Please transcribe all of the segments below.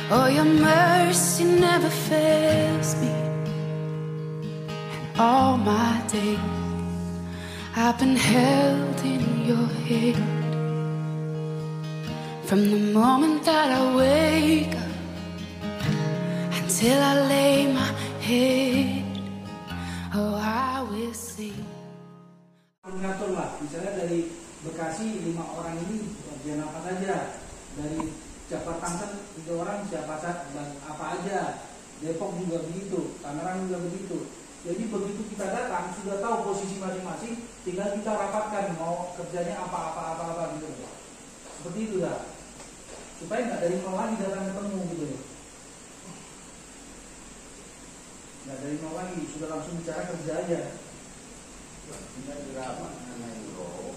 Oh, your mercy never fails me. And all my days I've been held in your hand. From the moment that I wake up until I lay my head, oh, I will sing. Ngatur lah, misalnya dari Bekasi 5 orang ini bagian apa saja, dari Jakarta kan 3 orang siapa saja dan apa aja, Depok juga begitu, Tangerang juga begitu. Jadi begitu kita datang sudah tahu posisi masing-masing, tinggal kita rapatkan mau kerjanya apa gitu. Seperti itu dah, supaya nggak dari nol lagi datang ketemu gitu loh. Nggak dari nol lagi, sudah langsung bicara kerja aja. Kita dirapat dengan roh,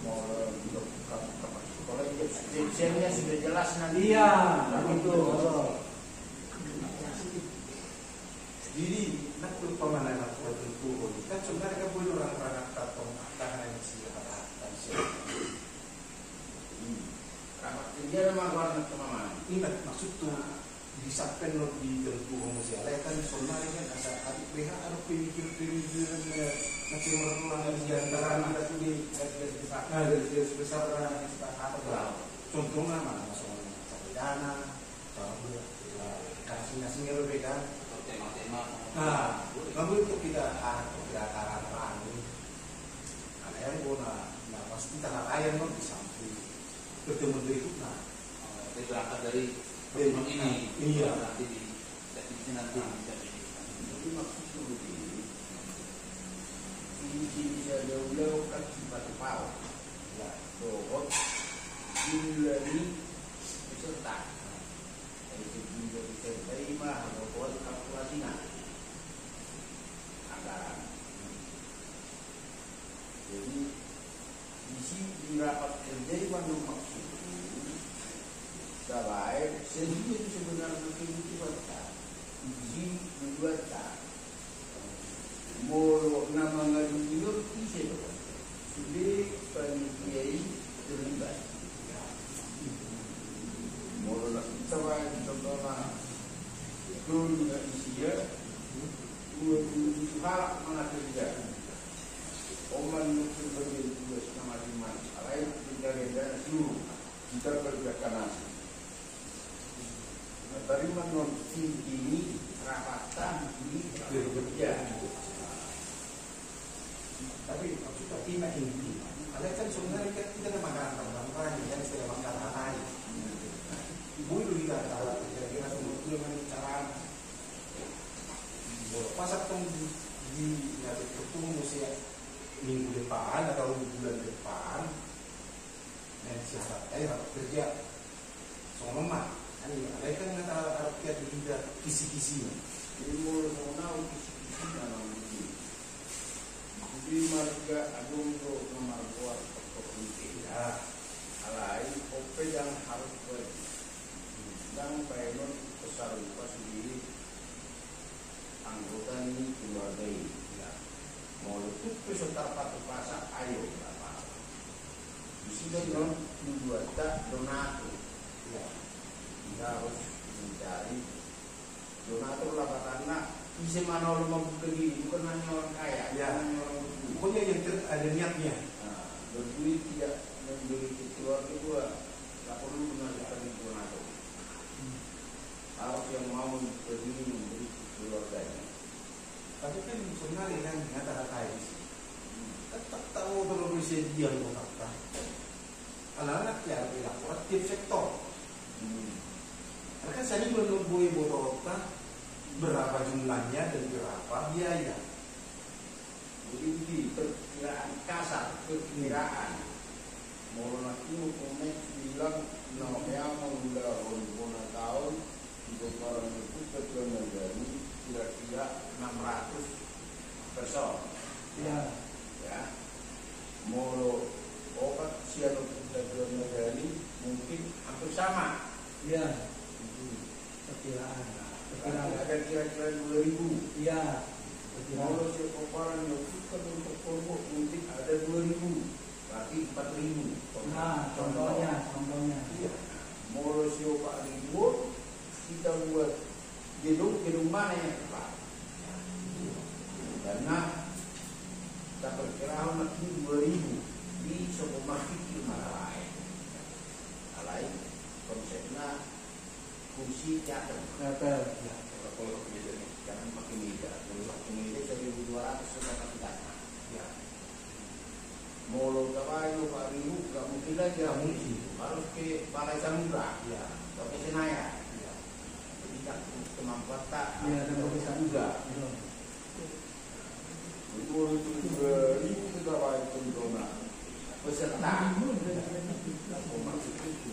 mau buka kalau deskripsinya sudah jelas nanti. Iya, begitu. Jadi nak pemandangan aku turun. Kan sebenarnya kan boleh orang tatong tahanan siapa tahan siapa. Rapat kerja memang warna kemana? Ingat maksud tu disapkan lo di tentu muzialai kan sebenarnya kan asal adik BH ada pemikiran macam merulang di antara anak tu di garis besar orang yang kita kata contohnya mana soal dana, soal kasih lebih kan. Nah, lalu itu kita gerakan apa ini? Karena yang guna, nah pasti tanah air non bisa bertemu berikutnya. Berangkat dari Memang ini, iya. Nanti di nanti bisa. Tapi maksudnya begini, ini bisa jauh-jauh kan cepat-cepat, ya, robot, ini peserta, dari segi bisa terima, robot kalkulasinya, anggaran. Jadi di sini di rapat kerja itu maksud. Dalam sendiri itu sebenarnya itu baca, di baca, mau nama ngadu itu bisa baca, sudah panitia terlibat, mau nak sama contohnya dulu nggak isia, dua hal mana kerja, oman itu bagian dua sama lima, lain kerja seluruh kita kerjakan. Dari menon ini rapatan ini bekerja. Tapi maksudnya tidak inti. Ada kan sebenarnya kita ada makanan orang yang sudah makan hari. Ibu itu tidak tahu kira-kira sebetulnya cara pasal kan di ketemu usia minggu depan atau bulan depan dan siapa rapat kerja sama mama. Ada kan nggak ada tidak kisi-kisinya. Ini mau kisi-kisi dalam ini. Jadi marga agung untuk nomor kuat komunikasi. Ya, Alai OP yang harus pergi. Dan payment besar lupa sendiri anggota ini keluarga ini. Ya. Mau itu peserta patu pasar ayo berapa? Di sini non dua tak donatur. Ya. Kita harus mencari donatur lah karena bisa mana orang mampu pergi bukan hanya orang kaya, ya. Hanya orang berduit. Pokoknya yang ada niatnya. Nah, berduit tidak memberi keluarga gua, tak perlu dengan cari donatur. Harus yang mau pergi memberi keluarganya. Tapi kan sebenarnya kan kata-kata ini tetap tahu kalau bisa dia yang kata. Anak-anak ya berlaku aktif sektor. Karena saya belum boleh borota berapa jumlahnya dan berapa biaya. Jadi perkiraan kasar, perkiraan. Mau nanti hukumnya bilang namanya menggula honor tahun untuk orang itu terkenal dari kira-kira 600 person. Ya. Mau obat sianida terkenal dari mungkin hampir sama. Iya. Perkiraan. Ada kira-kira 2.000. Iya. Kalau si koparan yang bukan untuk korban mungkin ada 2.000, berarti 4.000. Nah, contohnya. Iya. Mau si opak kursi teater. Teater. Ya. Kalau meja ini jangan pakai meja. Kalau pakai meja 1.200 sudah satu data. Ya. Molo kawayo Pak Ribu nggak mungkin lagi harus ke Balai Samudra. Ya. Atau ke Senayan. Ya. Jadi tak kemampuan tak. Ya, dan bisa juga. Itu 2.000 pegawai pemerintah peserta. Oh, maksudnya itu.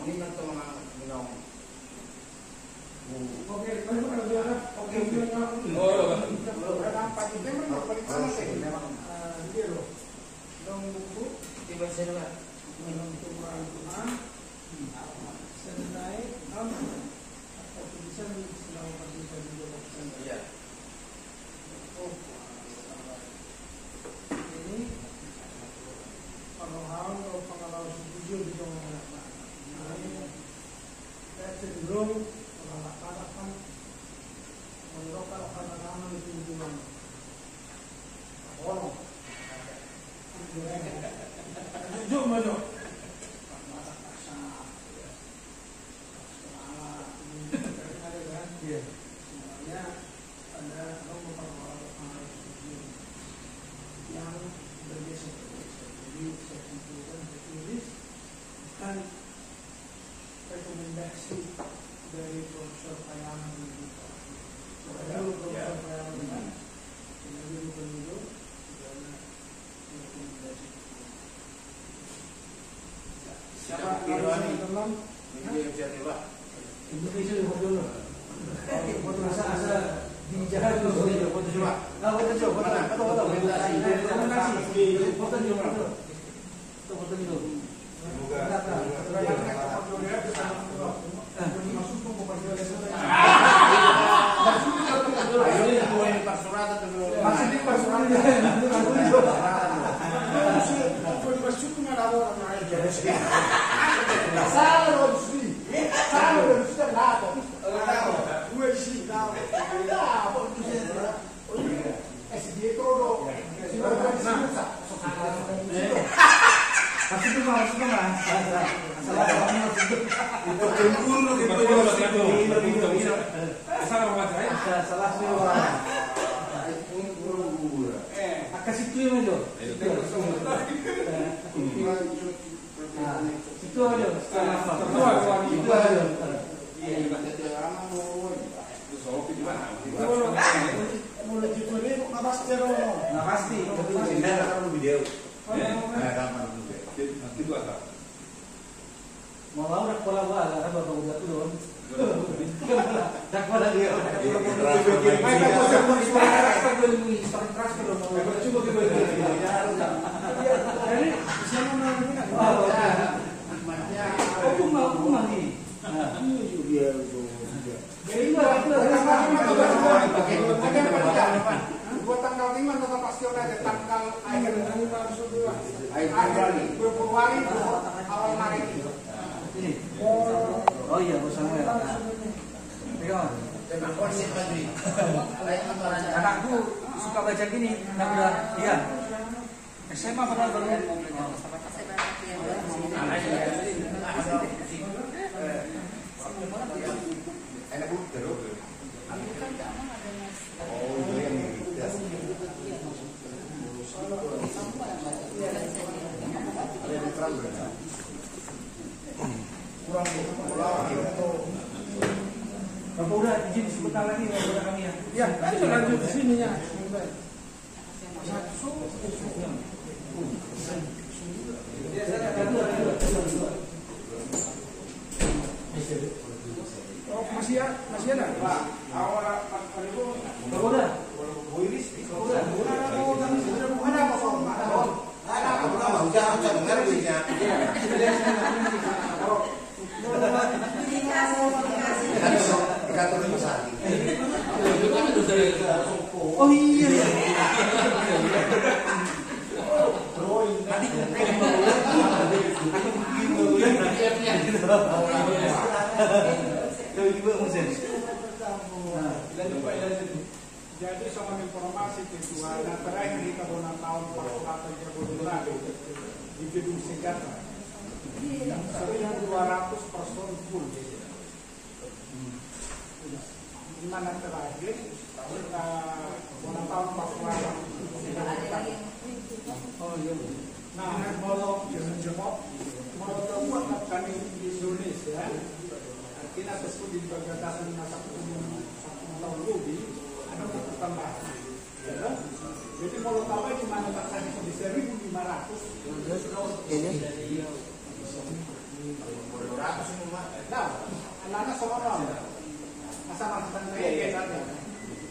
Ini kan teman minum. Oke, kalau ada juara, oke, kalau ada apa itu memang paling sama sih. Dia loh, dong buku, Tiba saya minum tuan, senai, atau bisa melakukan bisa juga. Iya. Oh, ini pengalaman jujur di dalam cenderung melaksanakan menerapkan pengalaman di lingkungan. Oh, jujur mana? Masa kasar, ada kan? Sebenarnya ada beberapa jujur yang berbeda. Jadi saya simpulkan tertulis bukan rekomendasi dari Profesor Payaman ini. Profesor Payaman ini, ini bukan itu, karena rekomendasi. Siapa teman-teman? Ini Jawa. Indonesia di foto dulu. Foto asa dijahat dulu. Foto coba. Foto coba. Foto rekomendasi. Foto juga. Foto dulu. Anakku suka baca gini, iya. SMA padahal baru. Bapak udah izin sebentar lagi kepada kami ya. Ya, kita lanjut di sininya. Oh, masih ada? Pak, awal Pak Ribu. Bapak udah. Oh iya. Jadi soal informasi kejualan terakhir di tahun 2008 di Gedung Sejahtera 1.200 person full. mana terakhir ulang tahun Pakualaman. Oh iya. Nah, kalau jemot mau buat kami di Indonesia, kita tersebut di perbatasan masa tahun lebih ada pertambahan. Ya, jadi kalau tahu di mana tadi di 1.500. Nah, anak-anak seorang asal maksudnya kayak saja.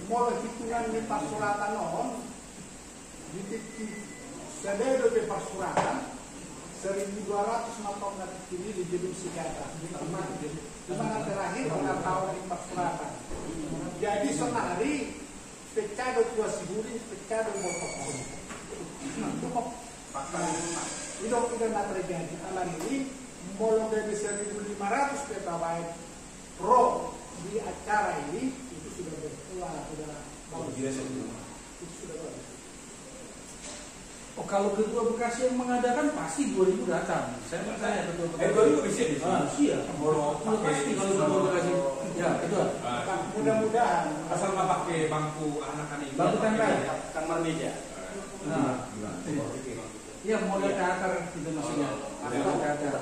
Mau hitungan di pasuratan non, di sedero di pasuratan 1.200 motor ini di gedung Sigata di mana terakhir orang tahu di pasuratan. Jadi sonari pecado tua siguri pecado botol. Itu tidak terjadi. Alam ini mulai dari 1.500 petabyte pro di acara ini itu sudah berkeluar, sudah bagus. Itu sudah bagus. Oh, kalau Ketua Bekasi yang mengadakan pasti 2000 datang. Saya percaya Ketua Bekasi. 2000 bisa di sini. Iya. Pasti kalau Ketua Bekasi. Ya, Ketua. Mudah-mudahan Asal nggak pakai bangku anak-anak ini. Bangku tempel. Kamar meja. Nah, iya model teater itu maksudnya. Model teater.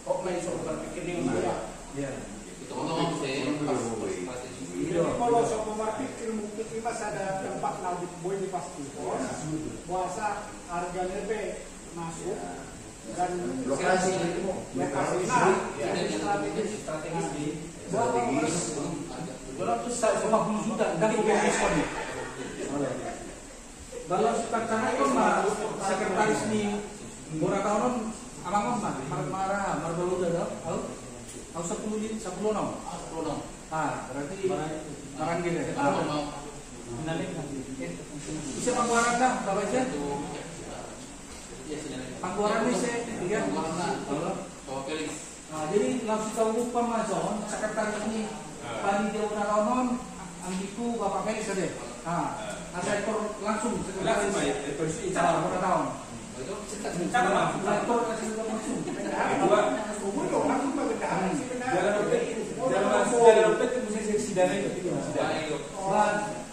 Kok main soal berpikir ini enggak? Iya. Itu ngomong sih. jadi kalau soal pikir mungkin kita ada tempat nabi boy di pasti. Puasa harga lebih masuk dan Lokasi nah, strategis di 250 juta dan bukan diskon. Kalau sekarang itu mah sekretaris di Borakaonon abang mah marah baru udah tahu. Tahu 10 nom. Ah, berarti orang gini. Bisa pangkuaran dah, Bapak Jen. Pangkuaran bisa, iya. Nah, jadi langsung tahu lupa mazon sekretaris ini panitia Borakaonon Anggiku Bapak Felix saja. Nah, ada ekor langsung sekretaris Borakaonon. Itu cara ekor kasih langsung. Jalan dompet itu mesti seksi dana itu.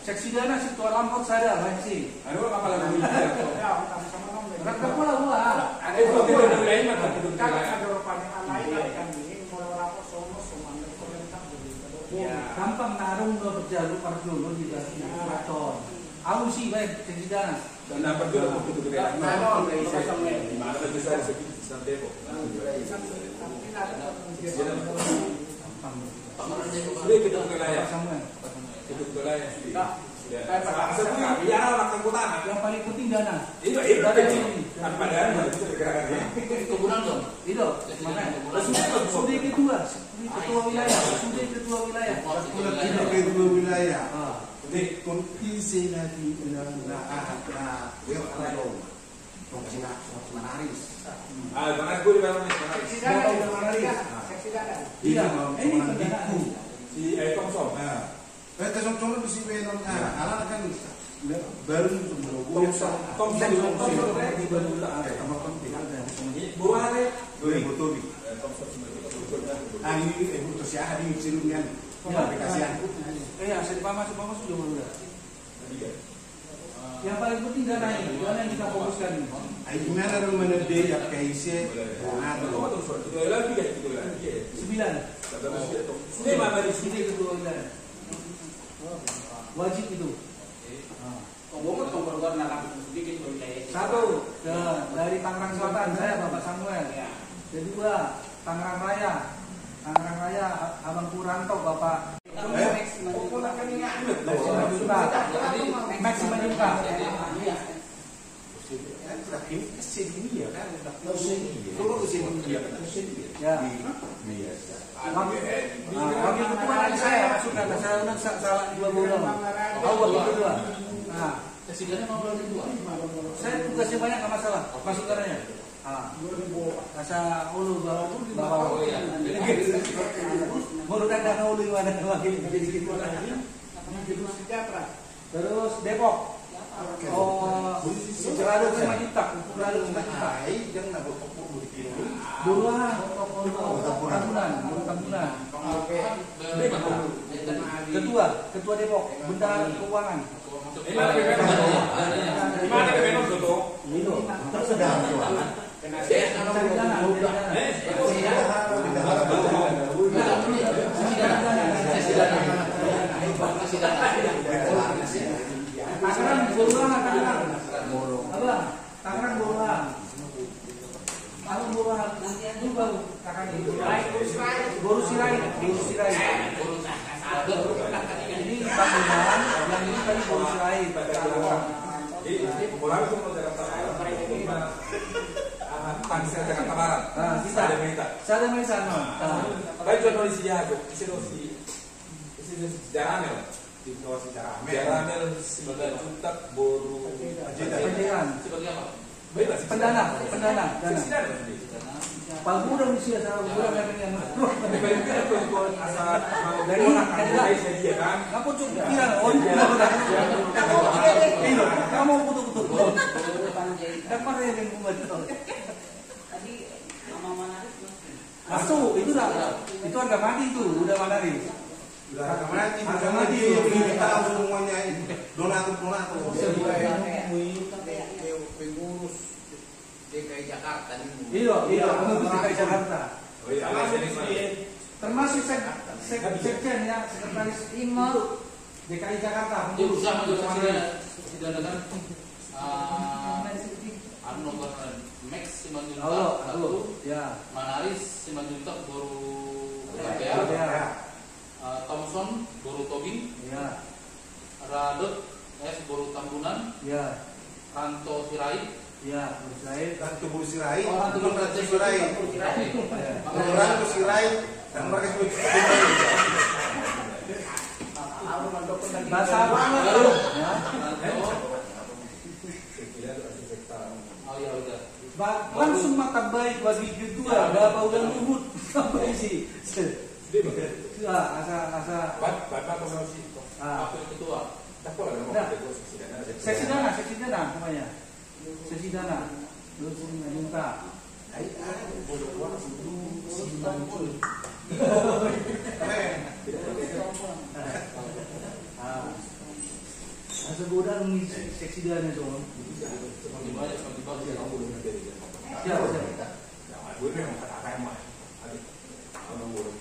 Seksi dana sih tua lampot saya lah sih. Aduh apa lagi? Rata pula gua. Ada itu lain mah itu. Kalau ada rupanya lain kan ini mulai lapor semua Gampang narung lo berjalu par dulu di keraton. Aku sih baik seksi dana. Nah, berdua waktu itu gede. Mana bisa segitu sampai Depok. Sudah kita wilayah. Itu wilayah. Ya, orang kota. Yang paling penting dana. Itu padahal Kebunan dong. Itu makanya sudah kedua ketua wilayah. Kedua wilayah. Di kondisi nanti menaris. Mana gue di mana Iya, ini pendanaan. si Tomsom. Kesong-song di sini anak kan baru Tomsom di Bandung ada tambah penting ada. Buane 2000 tobi. Tomsom Ini butuh siapa di sirungan aplikasian. Iya, saya masuk juga udah. Yang paling penting dana ini, dana yang kita fokuskan ini. Gimana rumah nede ya kaise? Itu lagi ya, itu lagi. 9. Ini mana di sini? Ketua wilayah. Wajib itu. Satu dari Tangerang Selatan saya Bapak Samuel. Kedua Tangerang Raya Abang Puranto Bapak Maxima Juka. Ini kesini ya kan? Kalau kesini dia kan kesini Ya. biasa. Wakil ketua nanti saya masukkan, saya salah 2 bulan. Awal kedua. Nah, Kesidanya mau berarti dua. saya tugasnya banyak nggak masalah, masukannya. Asa ulu bawa baru kadang ulu gimana wakil jadi gitu. Terus Depok. Oh, Gerado sama Jutak, Gerado sama Jutak. Jangan nak berpokok begitu. Dua, tambunan. Ketua Depok, Bendahara Keuangan. Gimana ke Benos itu? Tersedang keuangan. Tangerang Borulang, Tangerang Borulang. Aku Borulang, itu baru kakaknya. Boru Sirai. Ini Tangerang, yang ini tadi Boru Sirai. Jadi bola itu mau Jakarta Barat. Tangsel Jakarta Barat. Kita ada minta. Saya ada sana. Tapi contoh isinya tuh, isi jaramel. Di bawah jaramel. Jaramel 9 juta boru. Pendidikan. Sebagai apa? Bebas. Pendana. Pak Budak usia sama Budak yang ini. Dari orang Indonesia dia kan. Kamu cukup bilang, kamu betul-betul. Dapat yang betul. Tadi nama Manaris Masuk, itu harga mati itu, udah Manaris. Udah harga mati, ini tahu semuanya ini. Donatur. Pengurus DKI Jakarta ini. Iya, pengurus DKI Jakarta. Oh iya, Termasuk sekjen ya, sekretaris Imam DKI Jakarta. Dia berusaha menjadi tidak kan nomor Max 9 juta satu, ya. Manaris 9 juta baru Thompson baru Tobing, Ya, Radot baru Tambunan, ya, Ranto Sirai, ya, saya. Dan tubuh sirai, Orang tubuh sirai, orang tuh sirai, dan mereka sebut Bahasa apa? Ya. oh iya udah. Langsung mata baik bagi kedua, ada bau dan luhut sampai sih. Asa. Bapak promosi. Wakil ketua. Tak boleh ngomong itu Seksi dana namanya. Seksi dana. Terus minta. Asa godang ni seksi dana tu. Semakin banyak semakin bagus ya kamu belum jadi. Siapa? Gue memang kata-kata yang mah. Orang bodoh.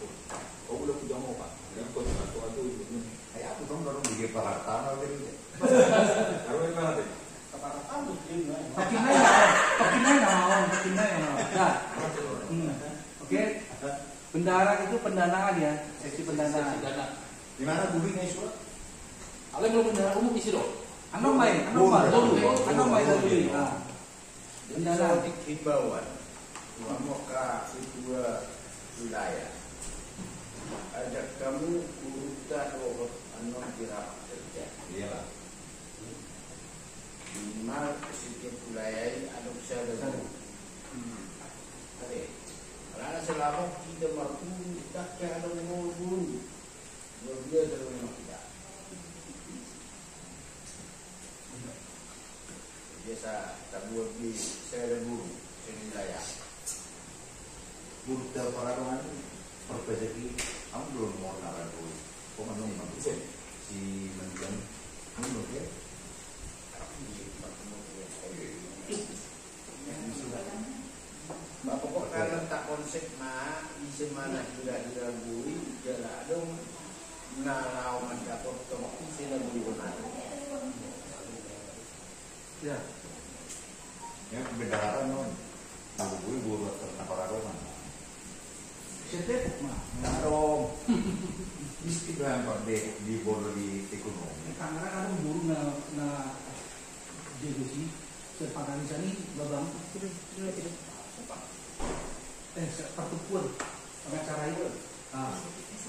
Oh udah punya mau pak. Dan kau satu itu. Kayak aku dong dorong di Jakarta gitu. Taruh di mana deh? Pakinay na. Nah. Oke. Bendahara itu pendanaan ya, seksi pendanaan. Seksi dana. Di mana bubinya surat? Kalian belum bendahara umum isi dong. Anomai dulu. Nah. Pendanaan. Himbauan Wamoka kedua wilayah ajak kamu urutan anom dirap kerja Iyalah. minimal setiap wilayah ada usaha dan karena selama kita mampu kita ada ngomong luar biasa memang kita biasa tak buat di saya dulu wilayah Burda para dongan perbedaan kamu belum mau nalar dulu. Kau menung si mendiang menung ya. Bapak karena tak konsep mah di mana sudah diragui jalan dong narau mendapat tempat sila benar. Ya. Yang bendahara non. Tahu gue buat para dongan. Setep mah. Dong. Istilah Pak di bola di ekonomi. Kadang-kadang buru na jadi sih sepadan di sini babang pertukuan pengacara itu.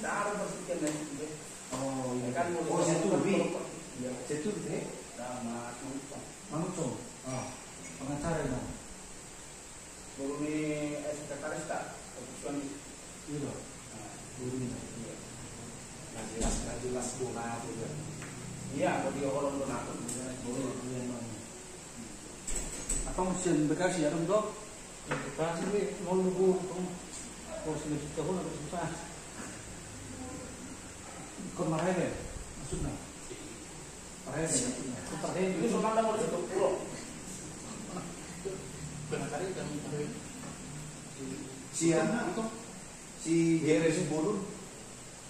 Darah berpikir lagi. Oh, ini Kan mau Setu deh. sama Manucong. Pengacara itu. baru ni sekretaris tak keputusan Iya. Gurunya. jelas donatur. iya kalau dia orang donatur Apa mesin Bekasi ya dok? Bekasi ini mau nunggu pos lebih tahun atau susah? Ikut marahnya, maksudnya. Marahnya, Ini semua ada mau tutup pulau. Benar kan? Si Gere Subodun.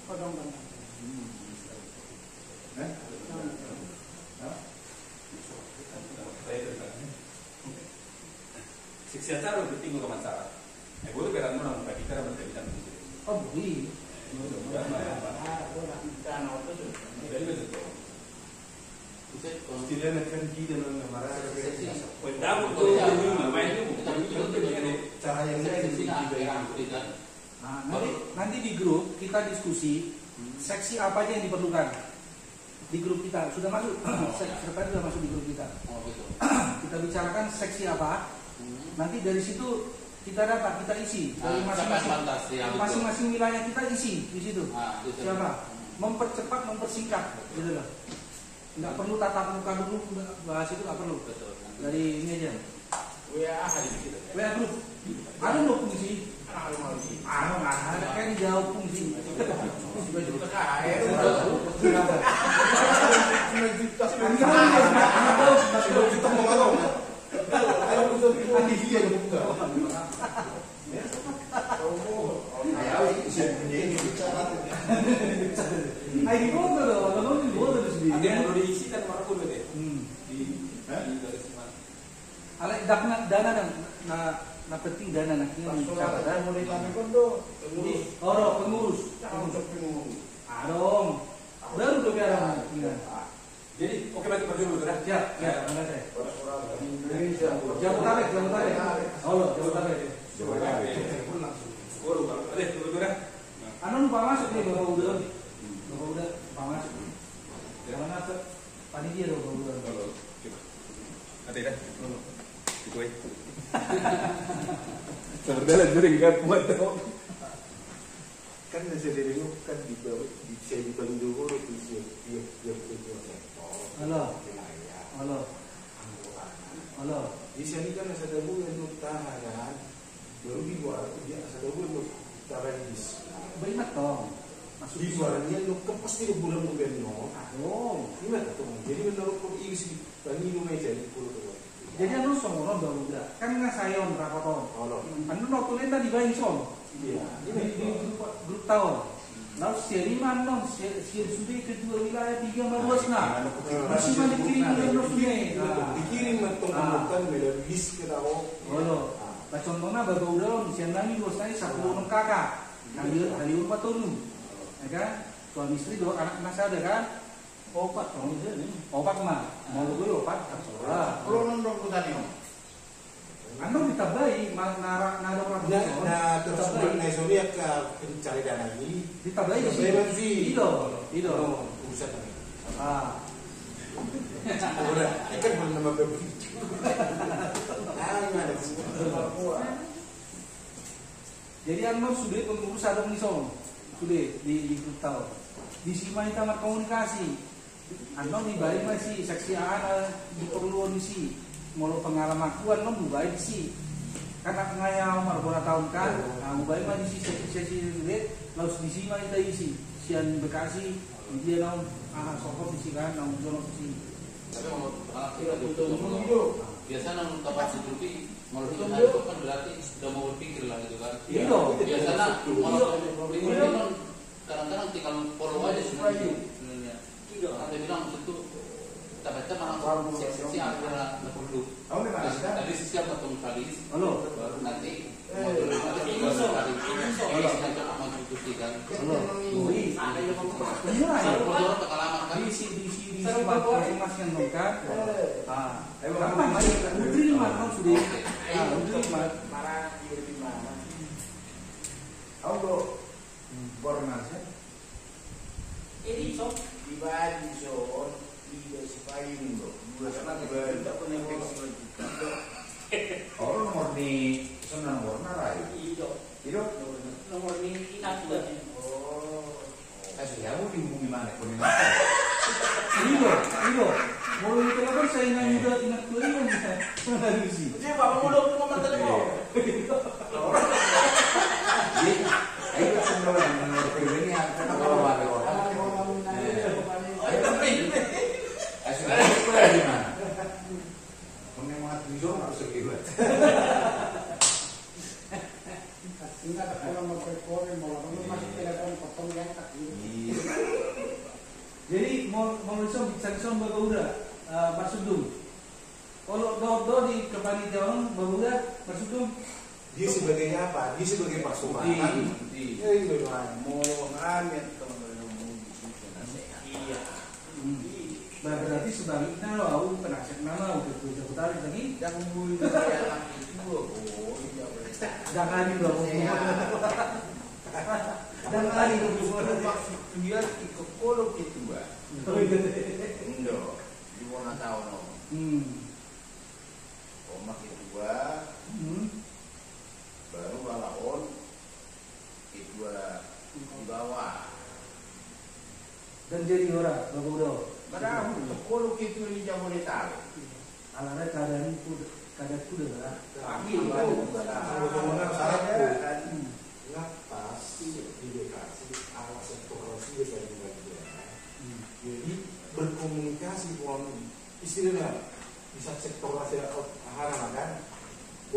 Kodong dong. Siksa cara udah tinggal ke masyarakat. Boleh beran orang bagi cara berbeda. Oh boleh. Jadi betul. Tidak akan kita marah. Pendamu tuh main itu Cara yang Nanti di grup kita diskusi seksi apa aja yang diperlukan di grup kita sudah masuk. Sekretariat sudah masuk di grup kita. Kita bicarakan seksi apa. Nanti dari situ kita data, kita isi dari masing-masing wilayah kita isi di situ. Siapa? Mempercepat, mempersingkat, gitu loh. Nggak perlu tatap muka dulu bahas itu, nggak perlu. Dari ini aja. WA grup. Ada loh fungsi. Ada kan jauh fungsi. Ada yang perlu diisi dan mana pun deh. Alek dana na penting dana nak ini cara mau ditanya kan tuh pengurus. Adong. Baru tuh biar. Jadi oke berarti berdua sudah. Siap, ya, mana saya? Jabodetabek. Oh, Jabodetabek. Oh, lupa. Ada berdua. Anu lupa masuk nih Bapak udah lupa masuk. Jangan masuk. Panitia Bapak udah. Ada dah. Itu aja. Sebenarnya sering kan buat tahu. Kan saya dulu kan di saya di paling dulu dia Halo. Di sini kan ada dulu yang tahanan. Baru di luar dia ada dulu taradis. Beringat dong. Di luarnya lu kan pasti bulan no. Ingat tuh. Jadi menurut kau isi tadi lu meja di pulau tuh. Jadi anu songono udah. Kan ngasayon berapa tahun? Anu notulen tadi bayi son. Iya. Ini di grup tahun. Lalu seri mana? Seri sudah kedua wilayah 3 meluas nah. Masih mana dikirim ke Indonesia? Dikirim atau bukan beda list kita oh. Nah contohnya baru udah siang lagi luasnya 10 kakak. Hari rumah tuh, ya kan? Suami istri 2 anak ada kan? Opat dong ini. Opat mah. Mau gue opat. Kalau nonton tadi Anu ditabai nara orang tua. Nah, terus nasional ke pencari dana ini ditabai sih. Itu. Urusan. Udah, ikan belum nama baby. Gimana? Jadi anu sudah pengurus ada misong. Sudah di tahu. Di sini kamar komunikasi. Anu dibayar masih seksi di perluan isi. Mau pengalaman kuan lo mubai sih. Karena ngaya umur berapa tahun kan. Nah mubai mah di sesi sudah. Lalu di sini mah kita isi. Sian Bekasi dia naum sokor di sini kan naum jono di sini. Tapi mau biasanya tempat seperti mau itu kan berarti sudah mau berpikir lah gitu kan. Iya. Biasanya kalau ini kadang-kadang tinggal follow aja sebenarnya. Nanti bilang itu kita baca malah seksi antara perlu. Dari sisi apa tuh tadi? Halo. Baru nanti mencontohkan. Ada yang ngomong pengalaman kan di sini masing-masing kan. Apa mari Udri mah sudah. Udri mah Marah di mana? Auto bornasnya. Ini sok dibagi sok tidak sepain bro. Dua sama tidak punya fleksibel juga. Oh nomor di senang warna lain. Hidup. Nomor ini ingat buat. Saya mau dihubungi mana? Iya. Mulai telepon saya ingat dua ini bisa. Jadi bapak muda mau telepon. Ayo semua dengan ini yang kenapa ada orang. Ingat kalau mau perform mau masuk telepon potong yang tak ini. Jadi mau langsung bicara Babauda Marsudum. Kalau do di kepanitiaan Babauda Marsudum dia sebagai apa? Dia sebagai pasukan. Iya itu mau ngamet iya. Berarti sebaliknya lo penasihat nama udah putar lagi. Yang mulia laki dua Jangan dong. Jangan dong. Maksud dia ikut kolok itu mbak. Indo di mana tahu no. Omak itu dua. Baru balaon itu di bawah. Dan jadi orang Babauda. Padahal kolok itu di Jabodetabek. Alarnya keadaan kuda lah. Tapi ngapas di Bekasi ala sektor sih dari bagian. Jadi berkomunikasi dengan istilahnya bisa sektor rahasia harapan kan.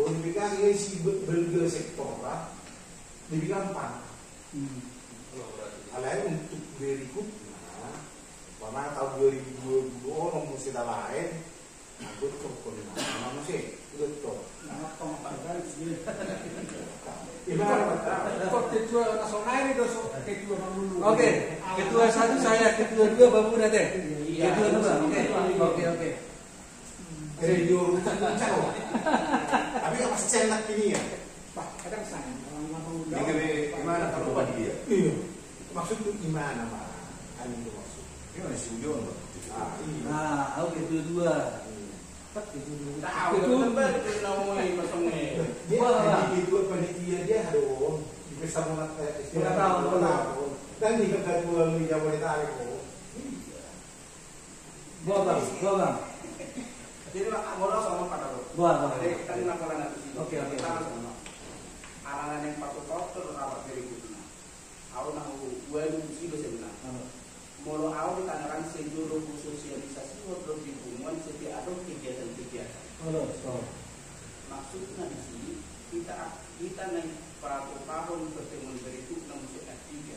Boleh Bekasi ini si bergerak sektor lah lebih gampang. Alain untuk berikutnya, karena tahun 2022 nomor sudah lain. Aku koordinasi sama sih, betul. Nama pemaparan sendiri. Gimana? Kok ketua nasional itu ketua dulu. Oke, ketua satu saya, ketua dua Babauda deh. Ketua dua, oke. Radio Runcang. Tapi kan masih cenak ini ya. Pak, kadang saya orang Babauda. Gimana kalau Pak dia? Iya. Maksud itu gimana Pak? Itu maksud. Gimana si Ujon Pak? Nah, oke ketua dua. tahu tempat itu namanya pasangnya. Dia itu panitia dia harus bisa istilah tahun. Dan di ketua di Jabodetabek kok. Gua bang. Jadi bola sama pada lo. Gua. Jadi kita di laporan nanti. Oke. Sama. Anak-anak yang patut rapat dari kita. Aku nak gue sih sebenarnya. Molo awal ditanyakan seluruh sosialisasi waktu di hubungan setiap ada kegiatan-kegiatan. Maksudnya di sini kita naik tahun pertemuan berikut namun sudah 3.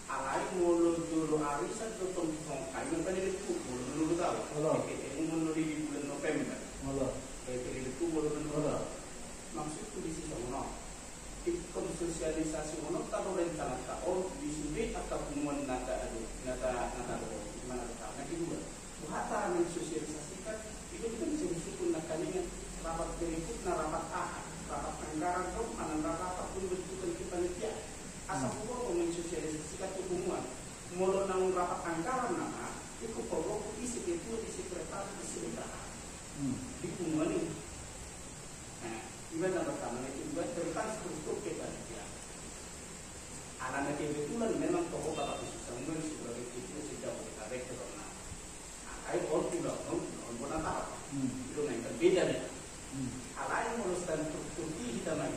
Alai molo juru arisan tentang kami kan itu molo tahu. Molo di bulan November. Itu molo. Maksudku di sini no. Ikut sosialisasi mono taruh rencana tahun di sini atau hubungan nata gimana kita nanti dua buhata mensosialisasikan itu kita bisa disebut nakalinya rapat berikut rapat rapat anggaran rapat pun bentukan kita lihat asal pun mensosialisasikan hubungan mulai nang rapat anggaran nama itu perlu isi sekretariat isi di hubungan ini. Gimana pertama itu juga tentang struktur kepanitiaan. Anak-anak kebetulan memang tokoh bapak Susangmen sebagai itu sejauh kita karena air orang tidak orang pun tahu itu yang berbeda nih. Alain meluruskan struktur kita main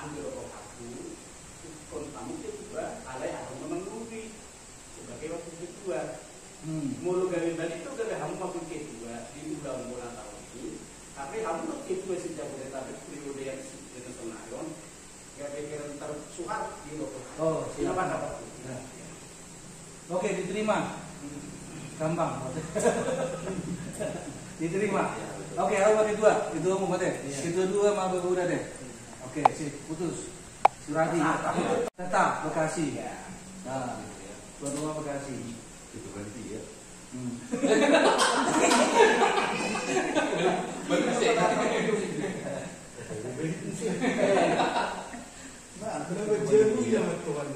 ambil aku kontamu kedua alain harus menunggu sebagai waktu kedua. Mulu gawe balik itu gawe hamu waktu kedua di bulan tahun ini. Tapi kamu itu sejak Jabodetabek periode yang internasional, ya pikiran tersuar di lokal. Siapa dapat? Oke, diterima. Gampang. Diterima. Oke, awal kedua, itu mau deh. Kedua dua mau Babauda deh. Oke, sip, putus. Suradi. Tetap Bekasi. Nah, dua Bekasi. Itu berarti ya. Bagus ya. Nah, kenapa jamu ya Tuhan?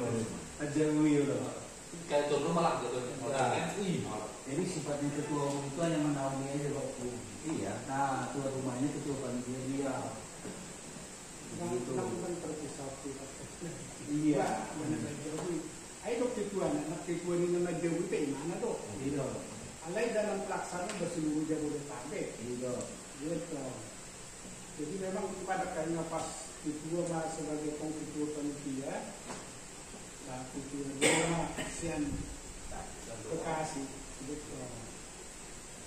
Jamu ya loh. Kayak contoh malah gitu. Jadi sifatnya ketua umum itu hanya menaungi aja waktu. Iya. Nah, tuan rumahnya ketua panitia dia. Begitu. Iya. Ayo ketua ini nama jauh itu mana tuh? Iya. Alai dalam pelaksanaan berseluruh Jabodetabek. Iya. Gitu. Jadi memang pada kayaknya pas ketua sebagai ketua panitia, dan ketua rumah Sian Bekasi. Gitu.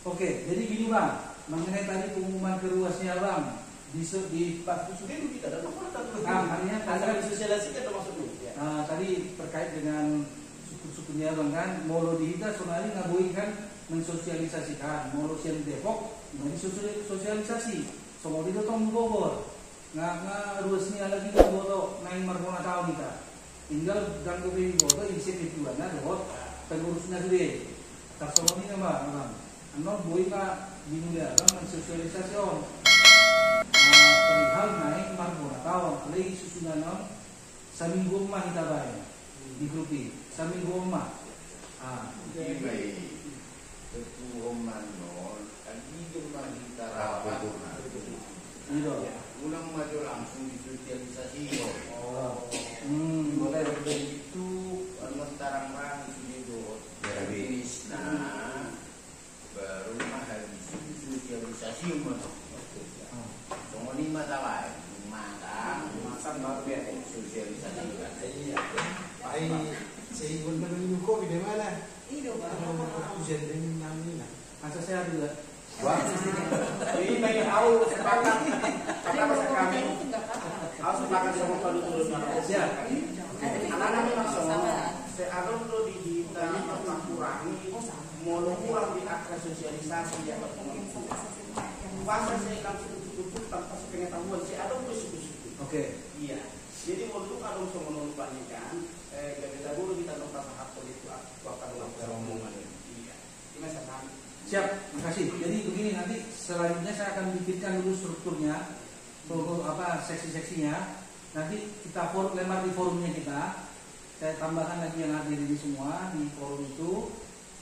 Oke, jadi gini Bang, mengenai tadi pengumuman keruasnya Bang, di Pak Sudah kita ada apa? Nah, artinya Asal disosialisasikan termasuk dulu. Ya. tadi terkait dengan suku-sukunya bang kan, molo di kita sonali ngabui kan mensosialisasikan, molo siang Depok nggak sosialisasi, semua itu tong Bogor, nggak ruasnya lagi Bogor, naik marmona tahun kita, tinggal ganggu di Bogor inisiatif juga, nah dot pengurusnya gede, tak semua ini bang, anor boy ka bingung kan mensosialisasi on, perihal naik marmona tahun, lagi susunan on, saminggu mah kita bayar di grup ini, saminggu mah, Jadi ketua manon tadi gemar kita rapat. Ulang maju langsung disosialisasi. Boleh Itu tarang-tarang itu habis. Nah, baru mah habis disosialisasi mah. Semua ni masalah. Makan baru ya sosialisasi. Ai saya benar nyuko di mana? Iya, Bang. Hujan dengan namina. masa saya juga. Wah, ini pengen tahu sepakat. Kata kami, harus sepakat sama kalau turun Ya. anak-anak memang semua. Saya tuh di kita kurangi, mau kurang di akar sosialisasi yang berkomunikasi. Bahasa saya langsung tutup tanpa sepengetahuan. Saya ada tuh suku-suku. Oke. Iya. Jadi untuk kalau semua menurutkan, kita dulu kita nonton hak politik waktu omongan ini. Iya. Ini saya. Siap, makasih. Jadi begini nanti selanjutnya saya akan bikinkan dulu strukturnya, seksi-seksinya. Nanti kita lempar di forumnya kita. Saya tambahkan lagi yang hadir ini semua di forum itu.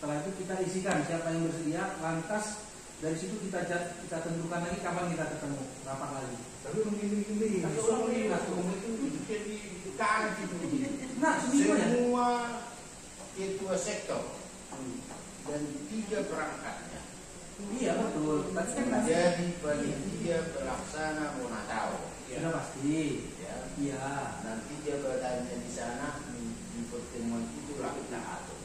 Setelah itu kita isikan siapa yang bersedia. Lantas dari situ kita tentukan lagi kapan kita ketemu, rapat lagi. Tapi memilih-milih. Nah, semua ketua sektor dan 3 perangkatnya. Iya betul. Tapi kan Jadi panitia pelaksana Monatau. sudah pasti. Ya. Iya. Nanti jabatannya di sana di pertemuan itulah kita atur.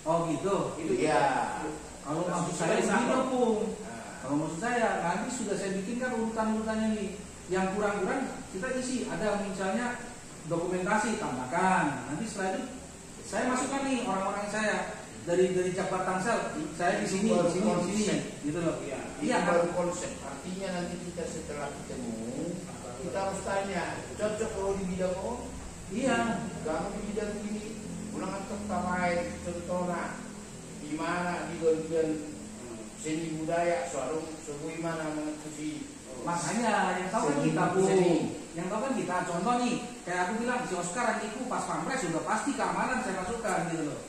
Oh gitu. Itu ya. Kalau maksud saya begitu Pung. Kalau maksud saya nanti sudah saya bikinkan urutan-urutannya nih. Yang kurang-kurang kita isi. Ada misalnya dokumentasi tambahkan. Nanti setelah itu saya masukkan nih orang-orang saya dari Jakarta Tangsel. Saya di sini, gitu loh. Iya, baru konsep. Artinya nanti kita setelah ketemu, kita harus tanya, cocok kalau di bidang Iya. Kalau di bidang ini, ulangan tertarik, contohnya di mana di bagian seni budaya, soal bagaimana menguji. Makanya yang tahu kan kita yang tahu kan kita. Contoh nih, kayak aku bilang si Oscar itu pas pampres sudah pasti keamanan saya masukkan gitu loh.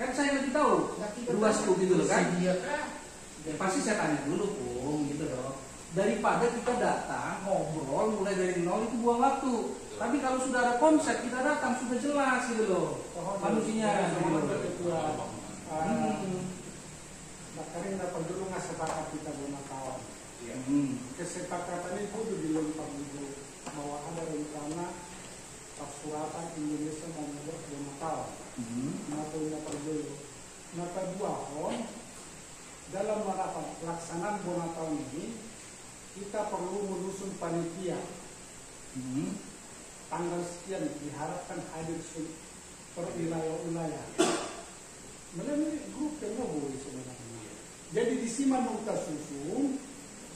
Kan saya lebih tahu luasku gitu loh kan. Ya, pasti saya tanya dulu Pung gitu loh. Daripada kita datang ngobrol mulai dari nol itu buang waktu. Tapi kalau sudah ada konsep kita datang sudah jelas gitu loh. Manusianya gitu loh. Makanya dapat dulu nggak sepakat kita Monatau. Kesepakatan itu dilempar dulu bahwa ada rencana persuratan Indonesia mau membuat Monatau. Monataunya dulu. Nah kedua, dalam rapat pelaksanaan Monatau ini kita perlu menyusun panitia. Tanggal sekian diharapkan hadir per wilayah-wilayah. Melalui grup yang sebenarnya. Jadi di sini kita susun,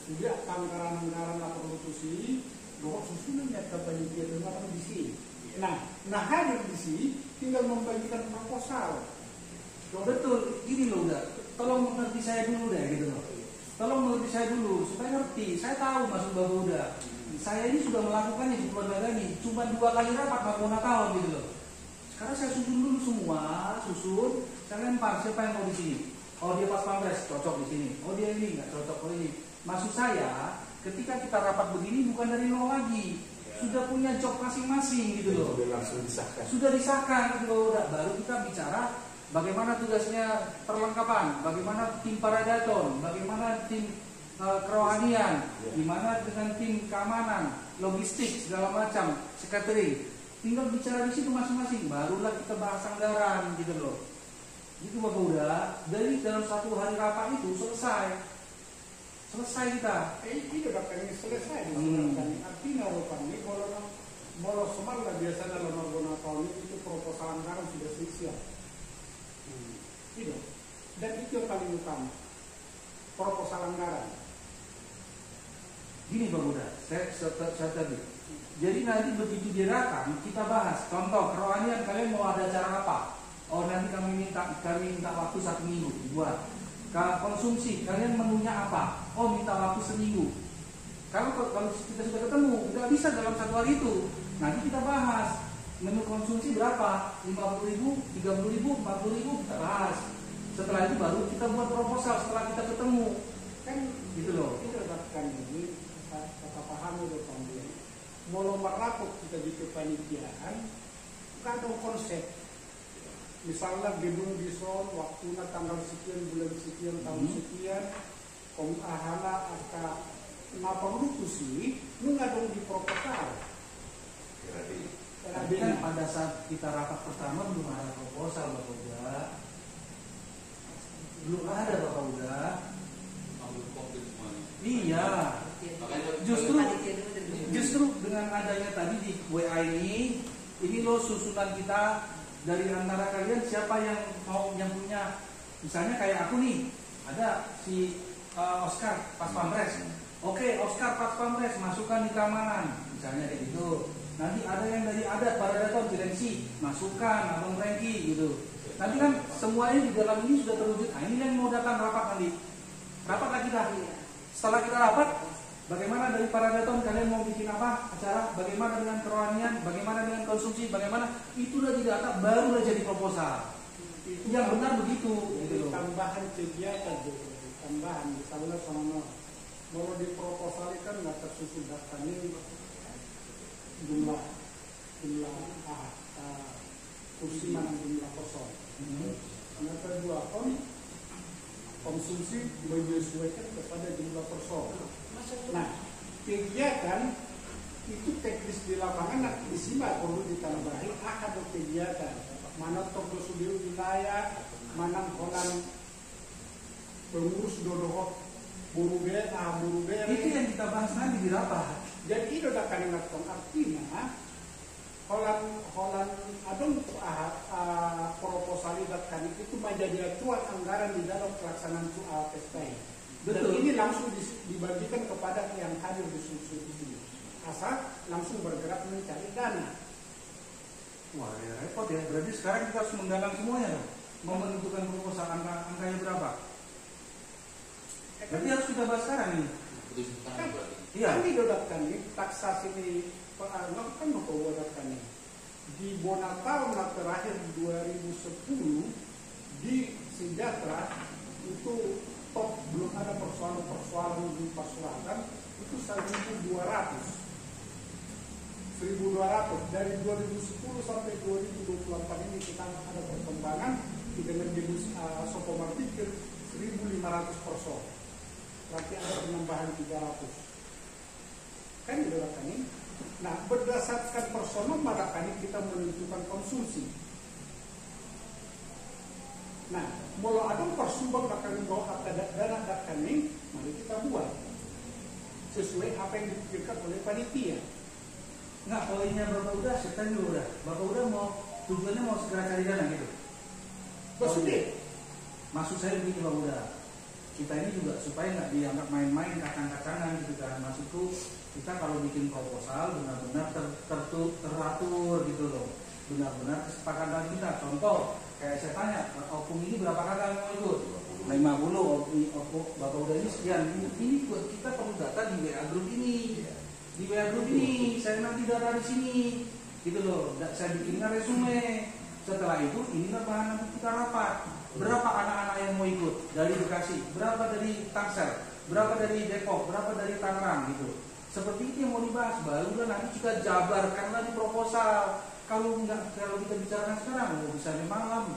sudah anggaran-anggaran produksi, bahwa susunannya ke panitia dengan di sini. Nah hadir di sini tinggal membagikan proposal. Betul, gini loh udah. Tolong mengerti saya dulu deh gitu loh. Tolong mengerti saya dulu supaya ngerti. Saya tahu maksud Bapak udah. Saya ini sudah melakukannya di keluarga ini. Cuma 2 kali rapat tahun gitu loh. Sekarang saya susun dulu semua, saya lempar siapa yang mau di sini. Oh dia pas pampres cocok di sini. Oh dia ini nggak cocok oh ini. Maksud saya, ketika kita rapat begini bukan dari nol lagi, sudah punya job masing-masing gitu loh. Sudah langsung disahkan. Sudah disahkan gitu loh. Baru kita bicara bagaimana tugasnya perlengkapan, bagaimana tim paradaton, bagaimana tim kerohanian, gimana dengan tim keamanan, logistik segala macam, catering. Tinggal bicara di situ masing-masing, barulah kita bahas anggaran gitu loh. Gitu Bapak udah, dari dalam 1 hari rapat itu selesai kita. Ini udah kami selesai. Artinya ini Molo Semarang biasanya dalam Margona tahun ini itu proposal anggaran sudah siap. Itu. Dan itu yang paling utama. Proposal anggaran. Gini Bang Uda, saya tadi. Jadi nanti begitu direkam kita bahas. Contoh kerohanian kalian mau ada acara apa? Oh nanti kami minta waktu 1 minggu buat. Konsumsi kalian menunya apa? Oh minta waktu seminggu. Kalau kita sudah ketemu nggak bisa dalam 1 hari itu. Nanti kita bahas menu konsumsi berapa? 50.000, 30.000, 40.000 kita bahas. Setelah itu baru kita buat proposal setelah kita ketemu. Kan Gitu loh. kita dapatkan ini kata paham itu panggil. Molo merapot kita di kepanitiaan, kan ada konsep. Misalnya gedung dison, waktunya tanggal sekian, bulan sekian, tahun sekian, ahana atau ngapa lucu sih, lu nggak dong di proposal. Tapi kan pada saat kita rapat pertama belum ada proposal Bapak Uda. Belum ada Bapak Uda. Iya. Justru dengan adanya tadi di WA ini loh susunan kita dari antara kalian siapa yang punya, misalnya kayak aku nih, ada si Oscar Pas Pampres. Oke, Oscar Pas Pampres masukkan di keamanan, misalnya kayak gitu. Nanti ada yang dari adat Paradaton Cilensi, masukkan Abang Franky gitu. Nanti kan semuanya di dalam ini sudah terwujud. Nah ini yang mau datang rapat nanti. Rapat lagi dah. Setelah kita rapat, bagaimana dari Paradaton kalian mau bikin apa acara? Bagaimana dengan kerohanian? Bagaimana dengan konsumsi? Bagaimana? Itu udah didata, baru udah jadi proposal. Yang benar begitu. Gitu loh. Tambahan kegiatan, tambahan misalnya sama mau di proposal kan nggak tersusun daftarnya jumlah kursi mana jumlah kosong. Yang kedua konsumsi menyesuaikan kepada jumlah person. Nah, kegiatan itu teknis di lapangan nanti disimak perlu ditambahin ada kegiatan mana toko studio wilayah, mana kolam pengurus dodohok buru bere. Itu yang kita bahas nanti di rapat. Jadi itu udah kalimat artinya Holan adong proposal kan itu menjadi acuan anggaran di dalam pelaksanaan PSPI. Dan ini langsung dibagikan kepada yang hadir di sini. Asal langsung bergerak mencari dana. Wah, ya repot ya. Berarti sekarang kita harus menggalang semuanya dong. Mau menentukan proposal angkanya berapa? Berarti harus kita bahas sekarang nih. Iya. Kami dodapkan nih taksasi ini kan memperbuatkan nih. Di Bonatau terakhir 2010 di Sejahtera itu top belum ada persoalan di Pasuruan itu 1.200 dari 2010 sampai 2024 ini kita ada perkembangan dengan jenis sokomartikir 1.500 person. Berarti ada penambahan 300. Kan didapatkan ini. Nah, berdasarkan personal maka kita menentukan konsumsi. Nah, kalau ada persumbang akan membawa dana dakaning, mari kita buat sesuai apa yang dipikirkan oleh panitia. Nggak, poinnya Bapak udah, saya dulu udah. Bapak udah mau tujuannya mau segera cari dana gitu. Maksudnya? Maksud saya begini Bapak udah. Kita ini juga supaya nggak dianggap main-main kacang-kacangan gitu kan. Maksudku kita kalau bikin proposal benar-benar teratur gitu loh. Benar-benar kesepakatan kita. Contoh kayak saya tanya, opung ini berapa kakak mau ikut? 50, opung Bapak udah ini sekian. Ini buat kita perlu data di WA group ini. Di WA group ini saya nanti data di sini gitu loh. Saya bikinkan resume. Setelah itu inilah bahan nanti kita rapat. Berapa anak-anak yang mau ikut dari Bekasi, berapa dari Tangsel, berapa dari Depok, berapa dari Tangerang gitu. Seperti itu yang mau dibahas. Barulah nanti kita jabarkanlah di proposal. Kalau kita bicarakan sekarang, mau bisa di malam.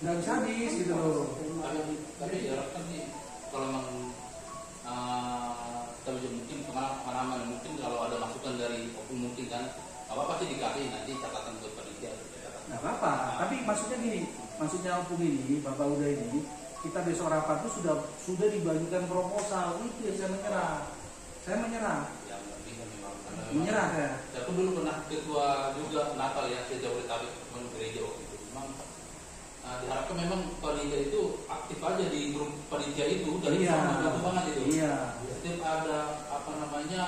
Nggak bisa habis gitu loh. Tapi diharapkan sih kalau memang kita bisa mungkin pengalaman mungkin kalau ada masukan dari opung mungkin kan apa sih dikasih nanti catatan buat panitia. Nggak apa-apa. Tapi maksudnya gini, maksudnya opung ini, Bapak udah ini, kita besok rapat itu sudah dibagikan proposal. Itu yang saya menyerah. Yang penting kan memang karena Menyerah ya. Saya pun dulu pernah ketua juga Natal ya, saya Jabodetabek gereja waktu itu. Memang diharapkan memang panitia itu aktif aja di grup panitia itu dari itu banget itu. Iya. Setiap ada apa namanya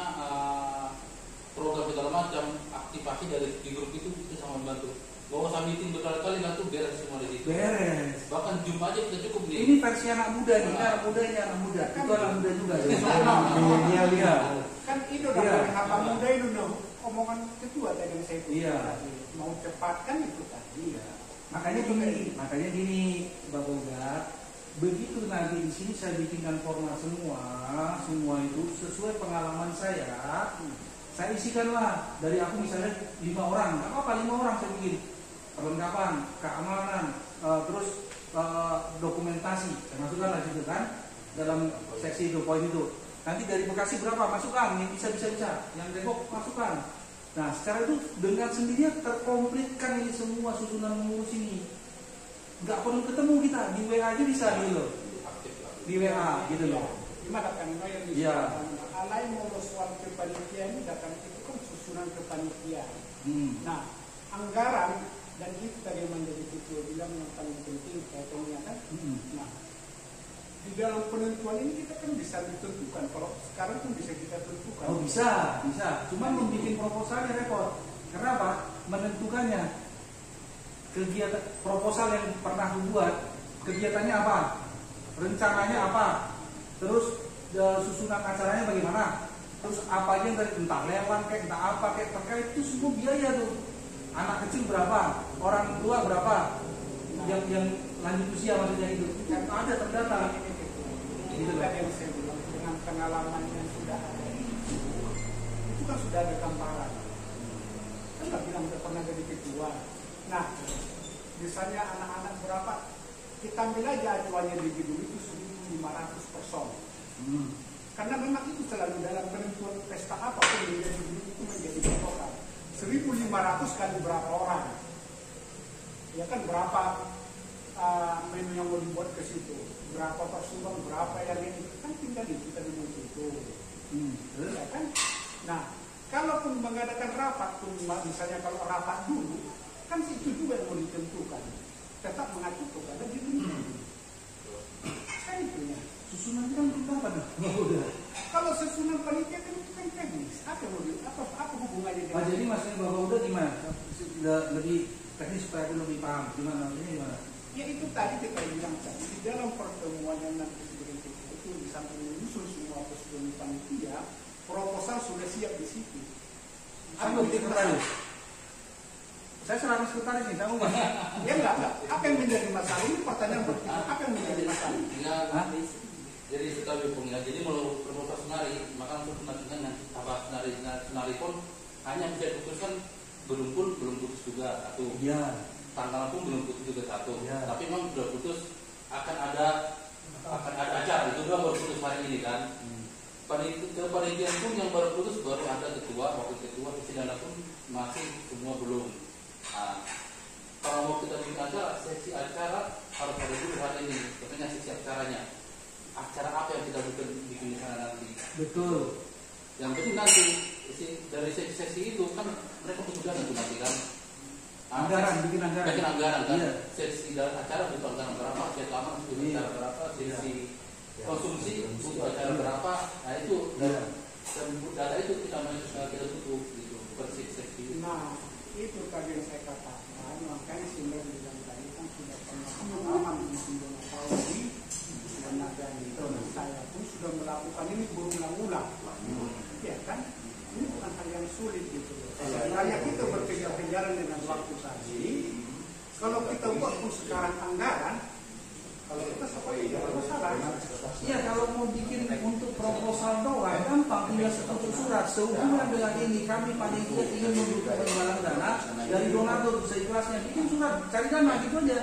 program segala macam aktivasi dari di grup itu sangat membantu. Bawa sama meeting berkali-kali tuh beres semua di situ. Beres. Bahkan Zoom aja kita cukup nih. Ini versi anak muda nih, anak muda ini anak muda. Itu anak muda juga. Milenial ya. Kan itu dari apa muda itu omongan ketua tadi saya itu. Iya. Mau cepat kan itu tadi. Iya. Makanya gini, Mbak Boga, begitu nanti di sini saya bikinkan format semua itu sesuai pengalaman saya. Saya isikanlah dari aku misalnya 5 orang, nggak apa-apa 5 orang saya bikin perlengkapan, keamanan, terus dokumentasi, saya masukkan lah situ kan dalam seksi itu poin itu. Nanti dari Bekasi berapa masukkan, yang bisa, yang Depok masukkan. Nah, secara itu dengan sendirinya terkomplitkan ini semua susunan mengurus ini. Nggak perlu ketemu kita, di WA aja bisa gitu loh. Di WA gitu loh. Gimana kan yang bisa? Iya. Alai mau soal kepanitiaan ini datang itu kan susunan kepanitiaan. Nah, anggaran dan itu tadi menjadi ketua bilang yang paling penting kaitannya kan. Nah, di dalam penentuan ini kita kan bisa ditentukan. Kalau sekarang pun bisa kita tentukan. Oh bisa. Cuma membuat proposalnya repot. Kenapa? Menentukannya. Kegiatan proposal yang pernah dibuat, kegiatannya apa? Rencananya apa? Terus susunan acaranya bagaimana? Terus apa aja yang dari entah lewat kayak entah apa kayak terkait itu semua biaya tuh. Anak kecil berapa? Orang tua berapa? Yang lanjut usia maksudnya itu kan ada terdata. Itu kan yang saya bilang dengan pengalaman yang sudah ada itu kan sudah ada gambaran. Kan nggak bilang udah pernah jadi ketua. Nah, misalnya anak-anak berapa? Kita ambil aja acuannya di gedung itu 1.500 person. Karena memang itu selalu dalam penentuan pesta apapun menjadi gedung itu menjadi patokan. 1.500 kali berapa orang? Ya kan berapa menu yang mau dibuat ke situ? Berapa persumbang, berapa yang ini? Kan tinggal kita di situ. Ya kan? Nah, kalaupun mengadakan rapat pun misalnya kalau rapat dulu kan itu juga yang mau ditentukan. Tetap mengatur kepada diri. Kan itunya. Susunan kan kita apa nih? Kalau susunan panitia kan itu kan teknis. Apa hubungannya dengan? Jadi maksudnya Bapak udah gimana? Lebih teknis supaya aku lebih paham. Gimana? Ya itu tadi kita bilang tadi di dalam pertemuan yang nanti sebenarnya itu di samping menyusun semua persetujuan panitia, proposal sudah siap di situ. Aku sekretaris. Saya serahkan sekretaris nih, tahu nggak? Ya enggak. Apa yang menjadi masalah ini pertanyaan berikutnya. Apa yang menjadi masalah? Jadi setelah dihubungnya, jadi mau proposal senari, maka untuk nantinya nanti apa senari pun hanya bisa diputuskan belum putus juga satu. Iya. Tanggal pun belum putus juga satu. Ya. Tapi memang sudah putus akan ada acara itu baru putus hari ini kan. Kepanitiaan pun yang baru putus baru ada ketua, wakil ketua, pimpinan pun masih semua belum. Nah, kalau mau kita bikin acara, sesi acara harus ada dulu hari ini. Katanya sesi acaranya. Acara apa yang kita bikin di sana nanti? Betul. Yang penting nanti dari sesi itu kan mereka butuh dana tuh nanti kan. Bikin anggaran kan. Iya. Sesi dalam acara butuh anggaran berapa? Sesi keamanan butuh acara berapa? Sesi konsumsi butuh acara berapa? Nah itu data itu kita tutup gitu. Bukan sesi. Nah itu tadi yang saya katakan. Makanya sehingga bilang tadi kan sudah pernah pengalaman di 9 tahun di Naga itu. Saya pun sudah melakukan ini berulang-ulang. Ya kan? Ini bukan hal yang sulit gitu. Sebenarnya kita berkejar-kejaran dengan waktu tadi. Kalau kita buat pun sekarang anggaran, kalau kita seperti tidak ada masalah. Iya, kalau mau bikin untuk proposal doang gampang, tinggal satu surat. Sehubungan dengan ini kami panitia ingin membuka penggalangan dana dari donatur seikhlasnya, bikin surat, cari dana gitu aja.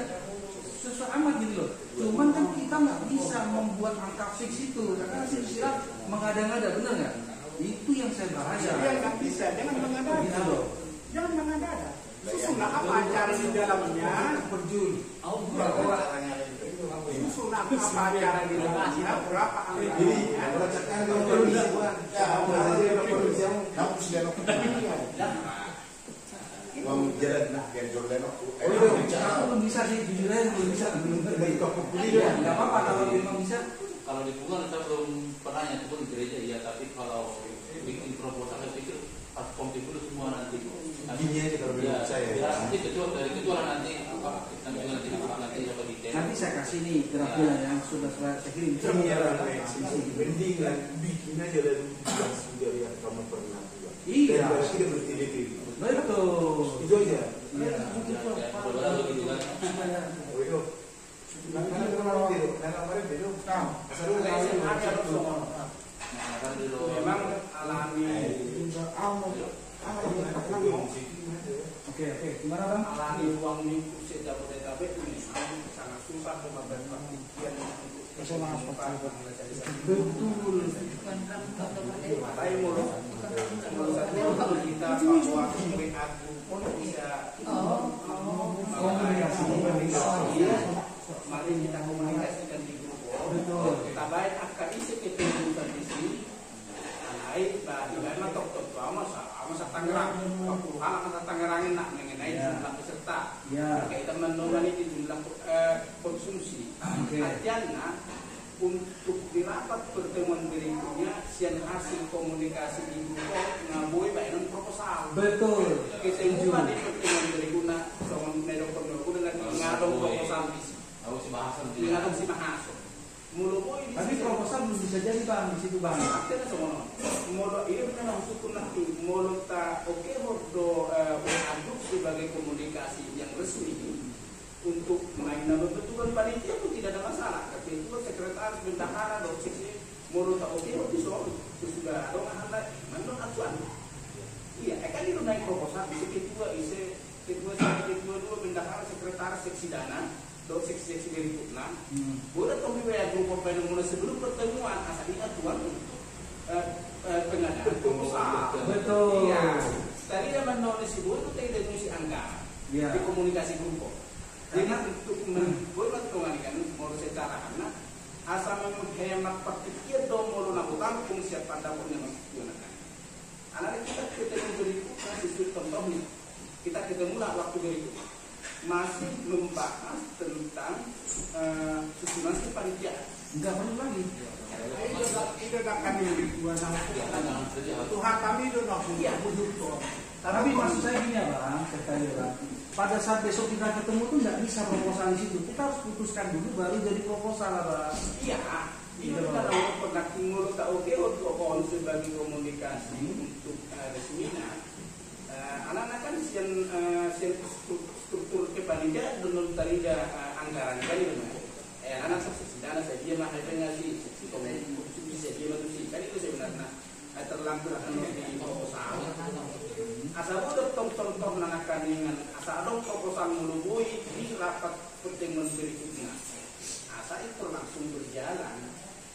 Sesuai amat gitu loh. Cuman kan kita nggak bisa membuat angka fix itu, karena istilah mengada-ngada, benar nggak? Itu yang saya bahas. Ya nggak bisa, jangan mengada-ngada. Gitu loh. Jangan mengada-ngada. Susunlah apa acara di dalamnya. Susunlah apa acara di dalamnya. Berapa anggarannya. gini aja kalau menurut saya. Ya, nanti dari ketua nanti apa kita nanti apa detail. Nanti saya kasih nih grafnya yang sudah saya kirim. Mending lah bikin aja dan langsung dari yang kamu pernah juga. Iya. Daripada kita bertele-tele. Betul. Itu aja. Iya. Kalau gitu kan. Oh, karena kemarin beda. Memang alami. Oke, gimana Bang? Alami ruang lingkup Jabodetabek ini sangat susah membuat penelitian Betul. Tapi menurut saya kita bahwa WA pun bisa komunikasi. Mari kita komunikasikan di grup. Betul. Kita baik akan isi kepentingan di sini. Baik, bagaimana tok masa Tangerang, 40 hal masa Tangerang nak mengenai jumlah peserta. Kita menurunkan itu jumlah konsumsi. Artinya untuk di rapat pertemuan berikutnya siang hasil komunikasi di grup ngabui bayaran proposal. Betul. Kita buka di pertemuan berikutnya sama medokter dengan ngadong proposal ngadong si bahasa. Tapi proposal belum bisa jadi Bang di situ Bang. Akhirnya semua. Molo ini memang suku nanti molo ta oke bodo aduk sebagai komunikasi yang resmi untuk mainan betul panitia pun tidak ada masalah. Ketua sekretaris bendahara atau seksi molo ta oke bodo soal sudah dong anda mandong acuan. Iya, kan itu naik proposal ketua dua bendahara sekretaris seksi dana. Dok seksi berikutnya, boleh kami bayar grup mulai sebelum pertemuan asalnya tuan untuk pengadaan proposal. Betul. Iya. Tadi dia menulis itu tidak mengisi angka di komunikasi grup. Jadi untuk membuat pengadaan mau secara anak asal menghemat pertikir dong mau nabutan fungsi pada punya menggunakan. Anak kita ketemu berikutnya sesuai contohnya kita ketemu lah waktu berikutnya. Masih membahas tentang susunan panitia. Enggak perlu lagi. Itu akan dua Tuhan kami itu Tapi maksud saya gini ya Bang, pada saat besok kita ketemu tuh nggak bisa proposal di situ. Kita harus putuskan dulu baru jadi proposal Bang. Iya. Itu kalau pernah menurut oke untuk sebagai komunikasi untuk resminya. Anak-anak kan sian struktur kepanitiaan belum tadi anggaran kan itu anak seksi dana saya dia mah hanya sih seksi komunikasi bisa dia betul sih kan itu sebenarnya terlampir di proposal asal udah contoh nanakan dengan asal dong proposal melubui di rapat pertemuan berikutnya asal itu langsung berjalan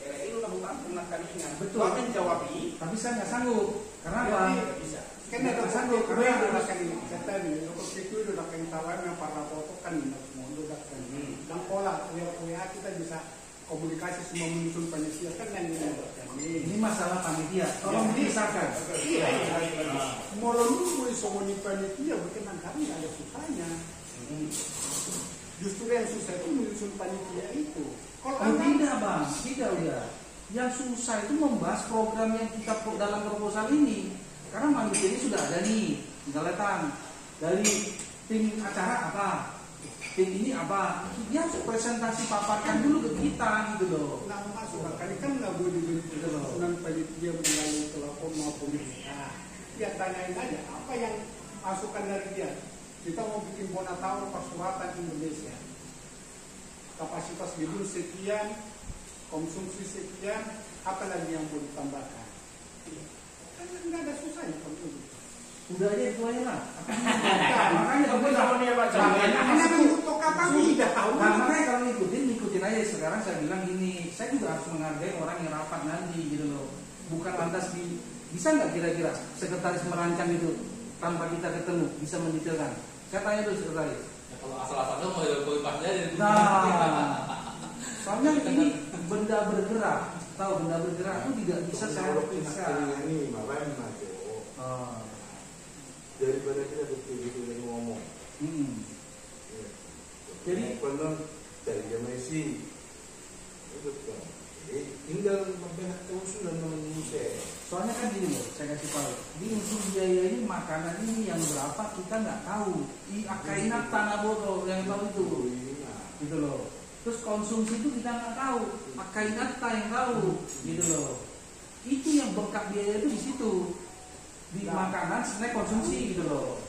itu lakukan penakan dengan betul menjawabi tapi saya nggak sanggup karena apa bisa kan nggak sanggup karena akan kita nih untuk itu udah kayak tawaran yang para foto kan semua udah kan dan pola WA kita bisa komunikasi semua menyusun panitia kan yang ini masalah panitia tolong dipisahkan mau nunggu semua panitia bukan kami ada susahnya justru yang susah itu menyusun panitia itu kalau tidak Bang tidak udah yang susah itu membahas program yang kita dalam proposal ini. Karena manusia ini sudah ada nih, tinggal datang dari tim acara apa, tim ini apa, dia harus presentasi paparkan dulu ke kita gitu loh. Nah masuk kali kan nggak boleh susunan panitia melalui telepon maupun dia tanyain aja apa yang masukan dari dia. Kita mau bikin Bonataur Persuratan Indonesia, kapasitas gedung sekian, konsumsi sekian, apa lagi yang boleh ditambahkan? Nggak ada susahnya kalau itu. Udah aja itu aja lah. Makanya kamu sama dia baca. Makanya kalau ngikutin aja. Sekarang saya bilang gini, saya juga harus menghargai orang yang rapat nanti gitu loh. Bukan lantas bisa nggak kira-kira sekretaris merancang itu tanpa kita ketemu bisa mendetailkan. Saya tanya dulu sekretaris. Ya, kalau asal-asalnya mau poin pasnya dari. Soalnya ini benda bergerak. Tahu benda bergerak itu tidak bisa saya bisa. Ini makanya Mas. Daripada kita betul-betul ngomong. Jadi penon dari Messi itu kan. Tinggal membenah keusulan manusia. Soalnya kan gini loh, saya kasih tahu. Di itu biaya ini makanan ini yang berapa kita nggak tahu. Akainat tanah botol yang tahu itu, gitu loh. Terus konsumsi itu kita nggak tahu. Akainat yang tahu, gitu loh. Itu yang bengkak biaya itu di situ, di makanan, snack, konsumsi, gitu loh.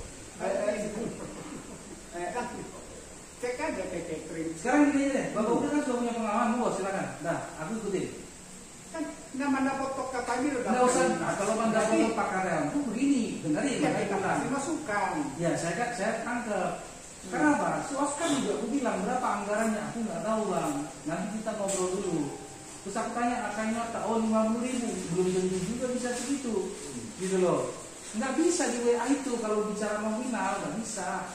Cek aja kayak catering. Sekarang gini deh, Bapak udah kan sudah punya pengalaman, mau silakan. Nah, aku ikutin. Kan nggak mandap foto katanya udah. Nggak usah. Nah, kalau mandap foto Pak Karyawan tuh begini, dengerin. Ya kita kasih masukan. Ya, saya tangkep. Kenapa? Si Oscar juga aku bilang berapa anggarannya, aku nggak tahu bang. Nanti kita ngobrol dulu. Terus aku tanya akannya tak 50.000, belum tentu juga bisa segitu, gitu loh. Nggak bisa di WA itu kalau bicara nominal, nggak bisa.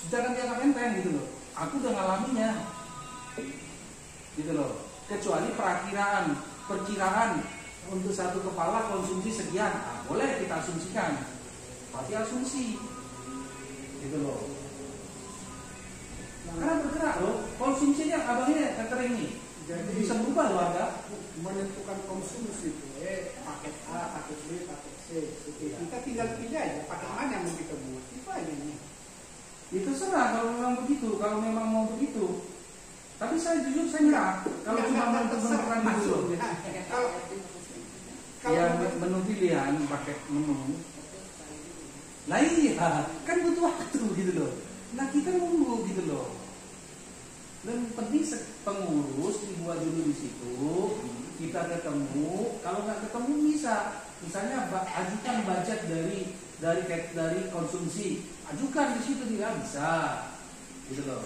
Jangan dianggap enteng gitu loh. Aku udah ngalaminya, gitu loh. Kecuali perkiraan untuk satu kepala konsumsi sekian, nah, boleh kita asumsikan. Tapi asumsi, gitu loh. Karena bergerak loh, konsumsinya abangnya catering nih. Jadi bisa berubah loh Anda. Menentukan konsumsi itu, paket A, paket B, paket C. Kita tinggal pilih aja paket mana yang mau kita buat. Itu aja nih. Itu serah kalau memang begitu, kalau memang mau begitu. Tapi saya jujur saya nyerah. Kalau cuma menentukan dulu. Ya menu pilihan, paket menu. Lah iya, kan butuh waktu gitu loh. Nah kita nunggu gitu loh. Dan penting pengurus dibuat dulu di situ, kita ketemu. Kalau nggak ketemu bisa, misalnya ajukan budget dari konsumsi, ajukan di situ tidak bisa, gitu loh.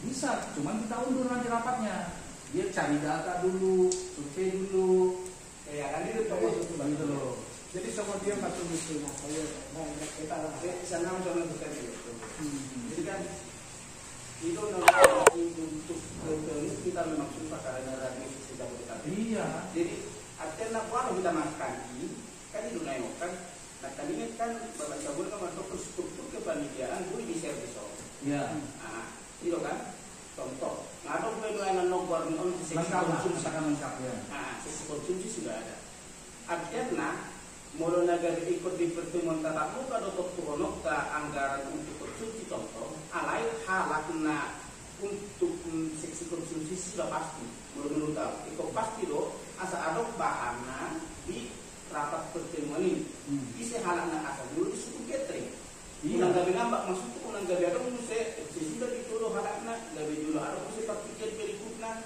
Bisa, cuman kita undur nanti rapatnya. Dia cari data dulu, survei dulu. Ya kan itu gitu loh. Jadi semua dia macam itu. Nah, kita sana sama bukan itu. Jadi kan itu untuk kita memang susah karena dari sisi kita. Iya. Jadi artinya kalau kita makan ini kan itu nengok kan. Nah tadinya kan bapak cabur kan masuk ke struktur kepanitiaan gue di servis. Iya. Nah itu kan contoh. Nggak ada pelayanan nomor untuk sesi konsumsi. Lengkap ya. Nah sesi konsumsi sudah ada. Artinya mulai negara ikut di pertemuan tatap muka atau turun ke anggaran untuk konsumsi contoh, alai halakna untuk seksi konsumsi sudah pasti, menurut tahu. Itu pasti loh, asal ada bahannya di rapat pertemuan ini. Bisa halakna asal dulu disuruh catering. Unang gabi ngambak maksudnya unang gabi ada musik, sudah ditolong halakna, gabi dulu ada musik pikir berikutnya,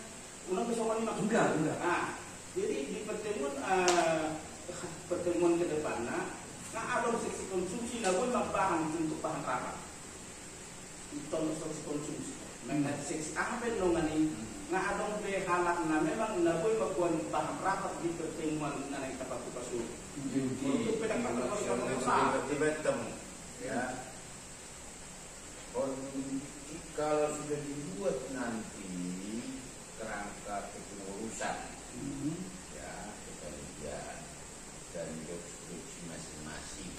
unang besok ini maksudnya. Enggak. Nah, jadi di pertemuan ke depannya, nah ada seksi konsumsi, nah gue bahan untuk bahan rapat. Itu seksi konsumsi. Mengenai seksi apa yang ini, nah ada halak, nah memang nah gue bahan rapat di pertemuan nah kita pakai pasuk. Untuk pendapat tiba-tiba ya. Kalau sudah dibuat nanti kerangka kepengurusan, ya kepanitiaan dan instruksi masing-masing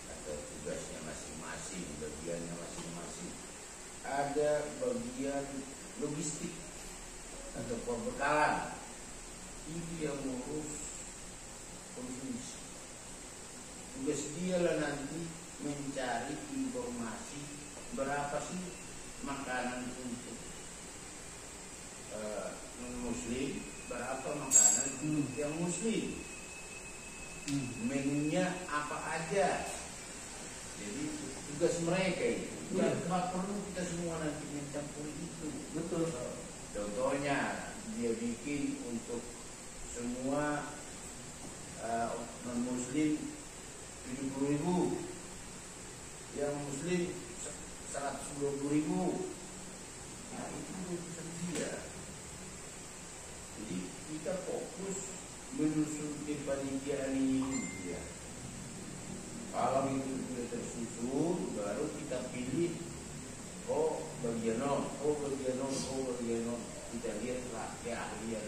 atau tugasnya masing-masing, bagiannya masing-masing. Ada bagian logistik atau perbekalan, itu yang ngurus konsumsi. Tugas dia lah nanti mencari informasi berapa sih makanan untuk non-muslim, berapa makanan untuk yang muslim. Menunya apa aja. Jadi tugas mereka itu. Nggak perlu kita semua nanti mencampur itu. Betul. Contohnya dia bikin untuk semua non-muslim 70.000, yang muslim 120.000. Nah itu keputusan dia. Jadi kita fokus menyusun kepanitiaan ini ya. Kalau itu sudah tersusun, baru kita pilih bagian non, bagian non. Kita lihatlah keahlian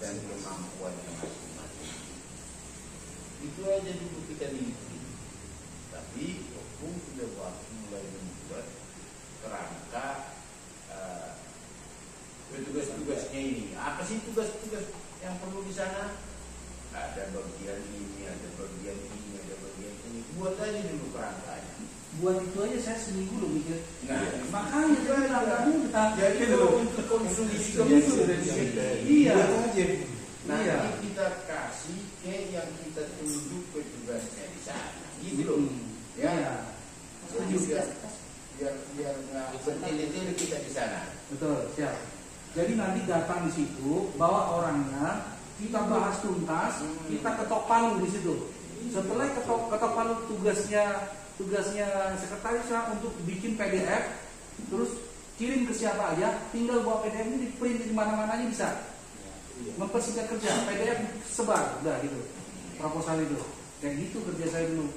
dan kemampuannya masing-masing. Itu aja dulu kita miliki. Tapi hukum sudah mulai membuat kerangka tugas-tugasnya ini. Apa sih tugas-tugas yang perlu di sana? ada bagian ini, ada bagian ini, ada bagian ini. Buat aja dulu kerangkanya. Buat itu aja saya seminggu loh mikir. Nah, makanya saya bilang nggak mudah. jadi kalau untuk konsumsi Iya. Nanti Iya. kita kasih ke yang kita tunjuk petugasnya di sana. Gitu loh. Ya. Jadi biar nggak bertele-tele kita di sana. Betul, siap. Jadi nanti datang di situ, bawa orangnya, kita bahas tuntas, kita ketok palu di situ. Setelah ketok palu tugasnya sekretarisnya untuk bikin PDF, terus kirim ke siapa aja, tinggal bawa PDF ini di print di mana-mana aja bisa. Mempersingkat kerja, PDF sebar, udah gitu. Proposal itu, kayak gitu kerja saya dulu.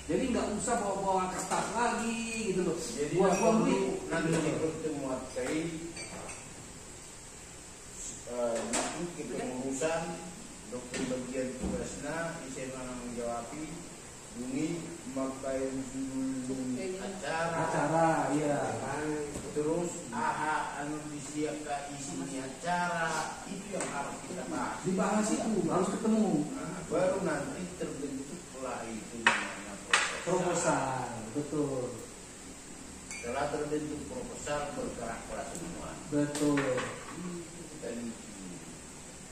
Jadi nggak usah bawa kertas lagi gitu loh. Jadi buat duit. nanti di pertemuan saya nanti kepengurusan dokter bagian tugasnya saya menjawab bunyi memakai sebelum acara, iya. Terus anu disiapkan isinya acara, itu yang harus kita bahas. Dibahas itu harus ketemu. Nah, baru nanti terbentuklah itu namanya Proposal, betul. Setelah terbentuk proposal bergeraklah semua. Betul. Dan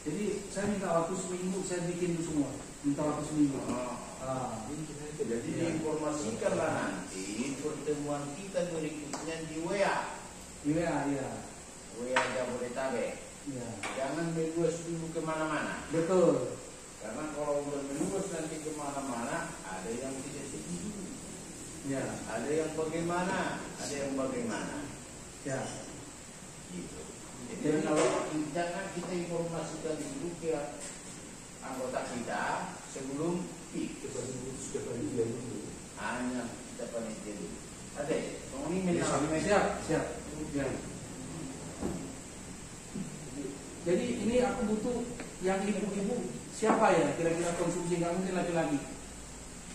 Jadi saya minta waktu seminggu, saya bikin itu semua. Minta waktu seminggu. jadi diinformasikanlah nanti pertemuan kita berikutnya di WA. Iya, iya. WA Jabodetabek. Iya. Jangan meluas dulu kemana-mana. Betul. Karena kalau udah meluas nanti kemana-mana, ada yang tidak setuju. Ya. Ada yang bagaimana, ada yang bagaimana. Ya. Gitu. Jadi kalau jangan kita informasikan dulu ke anggota kita sebelum hanya kita panitia dulu. Ada, ini menang. Siap. Ya. Jadi ini aku butuh yang ibu-ibu siapa ya kira-kira konsumsi, nggak mungkin laki-laki.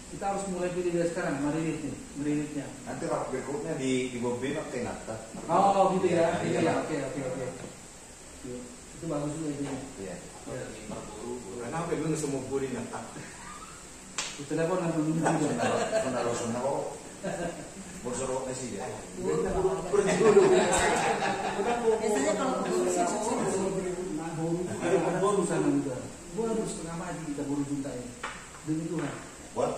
Kita harus mulai pilih dari sekarang, meritnya. Nanti rapat berikutnya di Bobbin atau Nata. Oh gitu ya. Iya. Iya. Oke. Itu bagus juga itu. Iya. Karena apa belum semua buri Nata. Itu telepon langsung juga. Sunah kok. Bersorok nasi dia. Biasanya kalau Ada bonus sana juga. Bonus setengah mati kita boru junta ini. Demi Tuhan. What?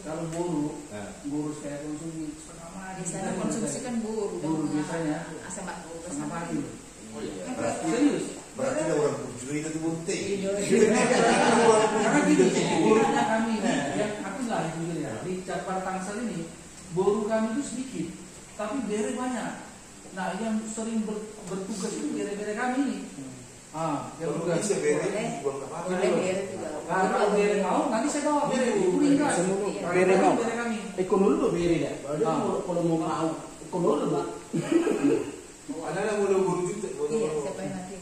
Kalau boru, boru kayak konsumsi setengah mati. biasanya konsumsi kan buru Boru biasanya asam batu setengah mati. Berarti Serius. berarti ada orang berjuri itu bunte. Karena gini, borunya kami ini, yang aku lah jujur ya, di Jakarta Tangsel ini, boru kami itu sedikit, tapi bere banyak. Nah, yang sering bertugas itu bere-bere kami ini. Yang Kalau tugas. bisa beri, buang apa? boleh bere juga Kalau bere mau, nanti saya bawa bere. Itu ringkas. Bere mau. Bere kami. Ekonomi lo beri dah. Kalau mau ekonomi lo. Ada mulu buru juta. iya siapa yang nanti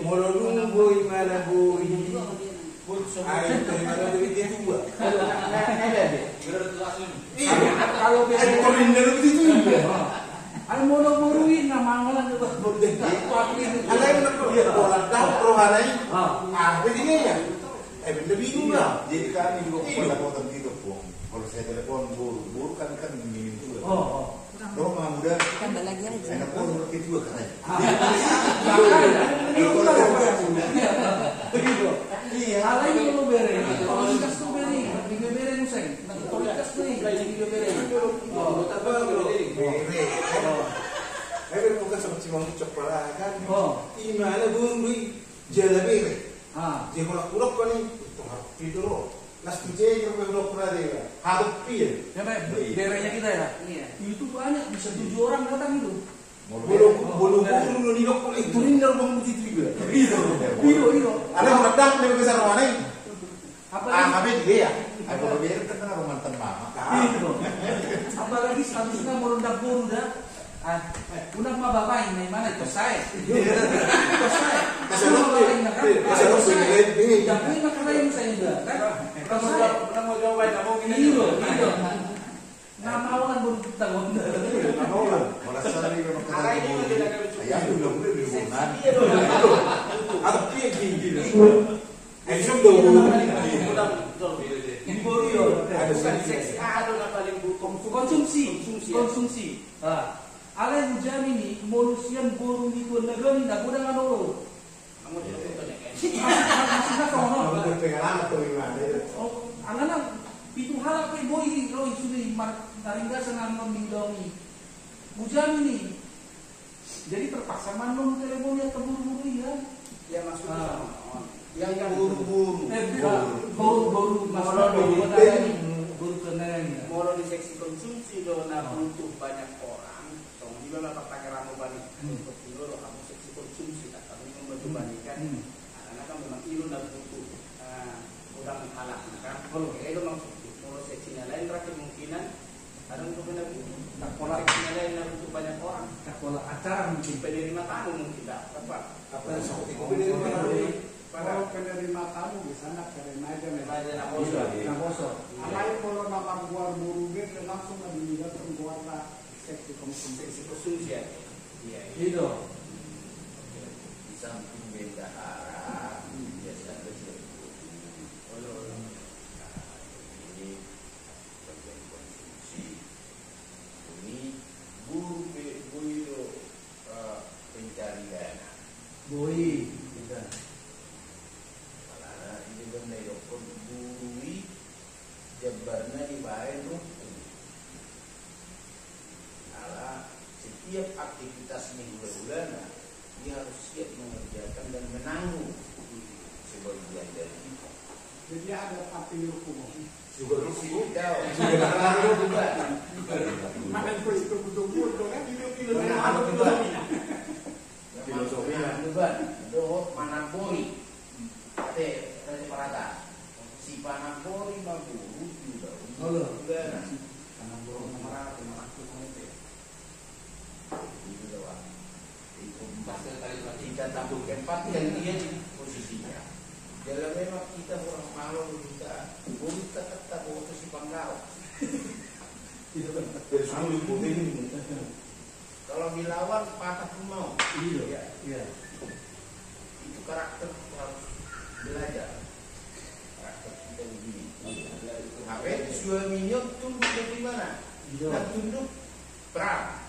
Mulu lu boy mana boy. Ayo dari mana duit dia dua. Kalau bere Korinda lu itu juga. Al mono buruin na mangalan juga berdeka. Ada yang nak dia bola tahu perubahan ini. Begini ya. Benda bingung lah. Jadi kami juga pada konten itu pun. Kalau saya telepon buru kan minim juga. Dong muda. tambah lagi aja Enak pun itu juga kan. Begitu. Iya. Ala ini lo bere. Kalau ringkas tuh bere. Tiga bere museng. Nanti kalau ringkas tuh tiga bere. Beri bukan sama cimang coklat kan. Imana burung lui jala beri. Dia kalau kurang kan ini tidur loh. Nas tuje yang belum pernah dia. Harus pil. Ya berenya kita ya. iya Itu banyak bisa 7 orang datang itu. Bulu lu ni kok itu rindar bang itu juga. Iyo. Ada yang meledak dari besar mana ini? Apa dia ya? Aku berbicara terkenal romantan mama. Apalagi statusnya mau rendah buru dah. Unang mababain na mana ito saya. Kasi Jangan makalain sa inyo kan. mo jawab na mo Iyo. Namawan buru tagon. Malah sari memang kata ayah belum beli hubungan. Ada dia gini. Esok Di Boru Ada Bukan seksi. seksi A dona paling butuh konsumsi. Alay hujan ini manusia Boru di negara ini tak gudang ano. kamu tutup kan. Masih Kamu kono. berpengalaman tuh gimana? Oh, anak itu hal apa boy roy sudah taringga senang mendindomi. Hujan ini. Jadi terpaksa manon telepon ya terburu-buru ya. Ya maksudnya sama. Yang buru-buru. Baru masalah Baru baru kenang ya. Moro di seksi konsumsi dona butuh banyak orang. So juga lah pakai ramu balik. Untuk dulu kamu seksi konsumsi tak kami membantu bandingkan. Karena kan memang ilu dan butuh mudah menghalang kan. Kalau itu maksudnya kalau seksinya lain kemungkinan ada untuk benar Tak pola seksinya lain untuk banyak orang. tak pola acara mungkin. Penerima tamu mungkin tak apa. Apa seperti Kalau penerima tamu di sana karena aja Aja nak Nah, bosok. Alai kalau nama keluar burungnya langsung ada keluar seksi konsumsi. seksi konsumsi ya. Iya. Gitu. Di samping bendahara biasa ada ini bagian konsumsi. Ini guru pencari dana. Boy, gitu. Karena ini benda yang gurui jabarnya dibayar rutin. Ala setiap aktivitas minggu-bulanan dia harus siap mengerjakan dan menanggung sebagian dari itu. Jadi ada partai hukum. juga Sudah juga. Makan itu betul-betul kan Filosofinya juga. Doh manapori. Ate rasa parata. Si panapori maburu juga. Halo. Karena burung marah itu doang. Itu kita tampilkan yang dia di posisinya. Jadi memang kita orang malu kita tetap bawa si Panggau. dari sudut putih ini. Kalau dilawan patah pun mau. Iya. Itu karakter harus belajar. Karakter kita begini. HP suaminya tunduk dari mana? Dan tunduk perang.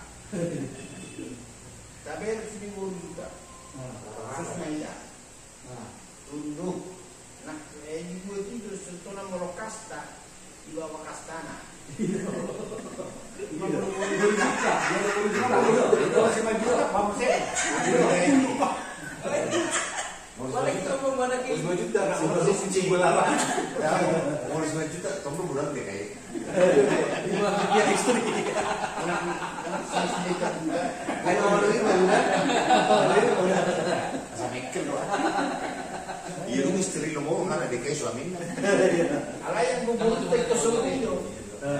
Tapi harus diurus juga. Khususnya ya. Tunduk. Nah, juga itu setuna molokasta di bawah kastana. Balik ke mana ke? 5 juta kan harus cincin bola. Mau 5 juta kamu bulan deh kayak. Dia istri. Saya sendiri juga. Kayak orang ini mana? Saya mikir loh. Iya lu misteri lo mau kan ada kayak suaminya. Ala yang bubur itu suaminya.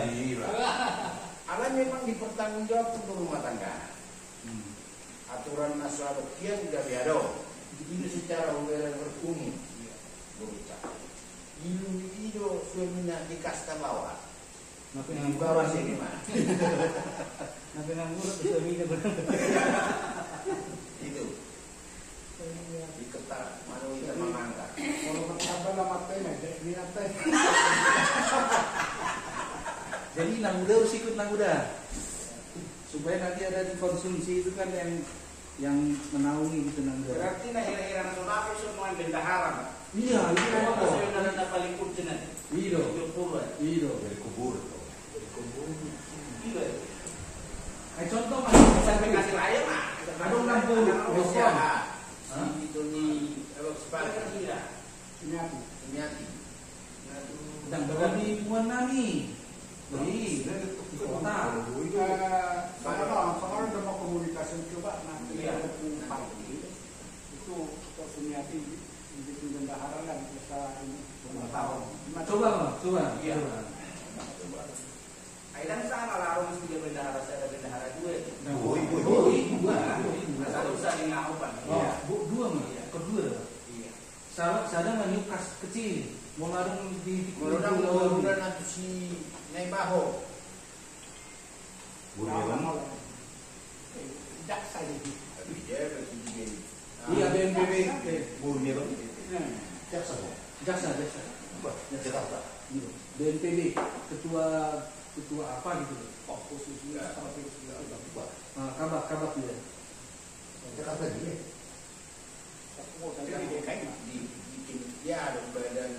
Iya. Ala memang dipertanggungjawabkan ke rumah tangga. Aturan nasional kian sudah diado. Itu secara umum berumum. Berucap. Ilu suaminya di kasta bawah. Tapi Di bawah sini mah. Nabi nganggur suaminya benar. Itu. Diketat mana kita mangangkat. kalau bertambah lama tanya jadi niatnya. Jadi naguda harus ikut naguda supaya nanti ada dikonsumsi itu kan yang menaungi gitu naguda. Berarti nah era-era nasional itu semua bendahara. Iya, itu apa? Nasional paling urgent. Iya. Iya. Dari kubur. Iya. Contoh mas, Sampai kasih raya mah. Ada 60 Usaha. Itu nih sepakat Iya. Niati. Nyati. dan berani muan nami. Beri kota. Sekarang udah mau komunikasi coba nanti Iya. ada pagi itu kita Sumiati bikin bendahara dan bisa ini 2 tahun. Coba. Iya. Aidan sama lah orang mesti dia bendahara saya ada bendahara dua. Satu saling ngahupan. Dua mah. Kedua. Iya. Sadar nggak nyukas kecil. Mau larung di Kalau udah nanti si Naibaho. Jaksa jadi. Tapi dia masih begini. Iya BNPB. Burungnya bang. Jaksa. Jaksa. Jakarta. Iya. BNPB, ketua apa gitu loh. Fokus itu Kabak dia. Jakarta dia. Bikin dia ada badan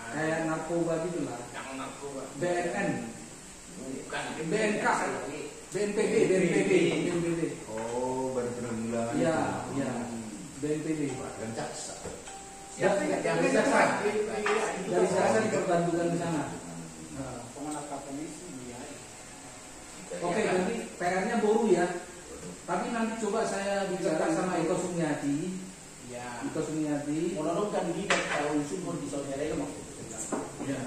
Kayak narkoba gitu lah. yang narkoba. BNN, Bukan BNK, BNPB. Oh, badan penanggulangan. Iya, iya. BNPB. Dan jaksa. Siapa yang dari jaksa diperbantukan di sana. pengacara polisi ya. Oke, berarti PR-nya baru ya. Tapi nanti coba saya bicara sama Eko Sumiati. Ya. Eko Sumiati. Menurunkan diri kalau sumur di saudara itu maksudnya. Ya.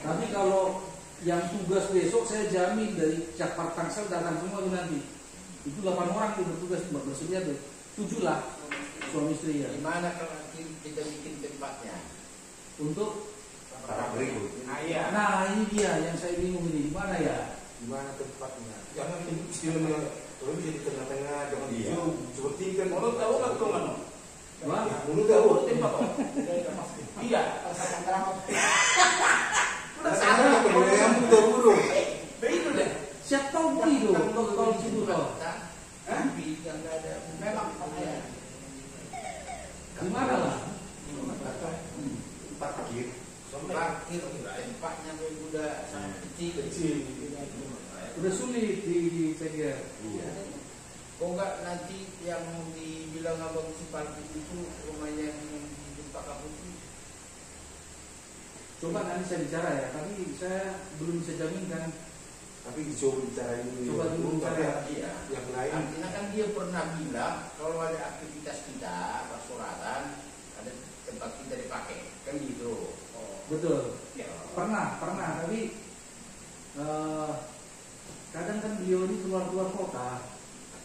Tapi kalau yang tugas besok saya jamin dari Jakarta Tangsel datang semua itu nanti. Itu 8 orang tuh bertugas bersedia tuh. 7 lah suami istri ya. Gimana kalau kita bikin tempatnya? Untuk Para berikut. Iya. nah ini dia yang saya bingung ini gimana ya? Di mana tempatnya? Jangan istilahnya kalau bisa di tengah-tengah, jangan di zoom. Seperti kan Mulut tahu nggak tuh mana? Wah, mulut tahu. Tempat tuh. Iya. Sana kemudian mudah-mudah. Begitu deh. siapa tahu beli loh kalau di situ loh. Tapi yang nggak ada. Memang Gimana lah? Parkir. Parkir tempatnya udah sangat kecil. Udah sulit di saya kira. Iya. Kok nggak nanti yang dibilang abang si parkir itu rumahnya yang di Pak Kaputi? Coba nanti saya bicara ya, tapi saya belum bisa jaminkan. Tapi dicoba bicarain dulu. Coba dulu bicara. Iya. Yang lain. Artinya kan dia pernah bilang kalau ada aktivitas kita persolatan ada tempat kita dipakai kan gitu. Betul. Pernah, tapi kadang kan beliau ini keluar kota.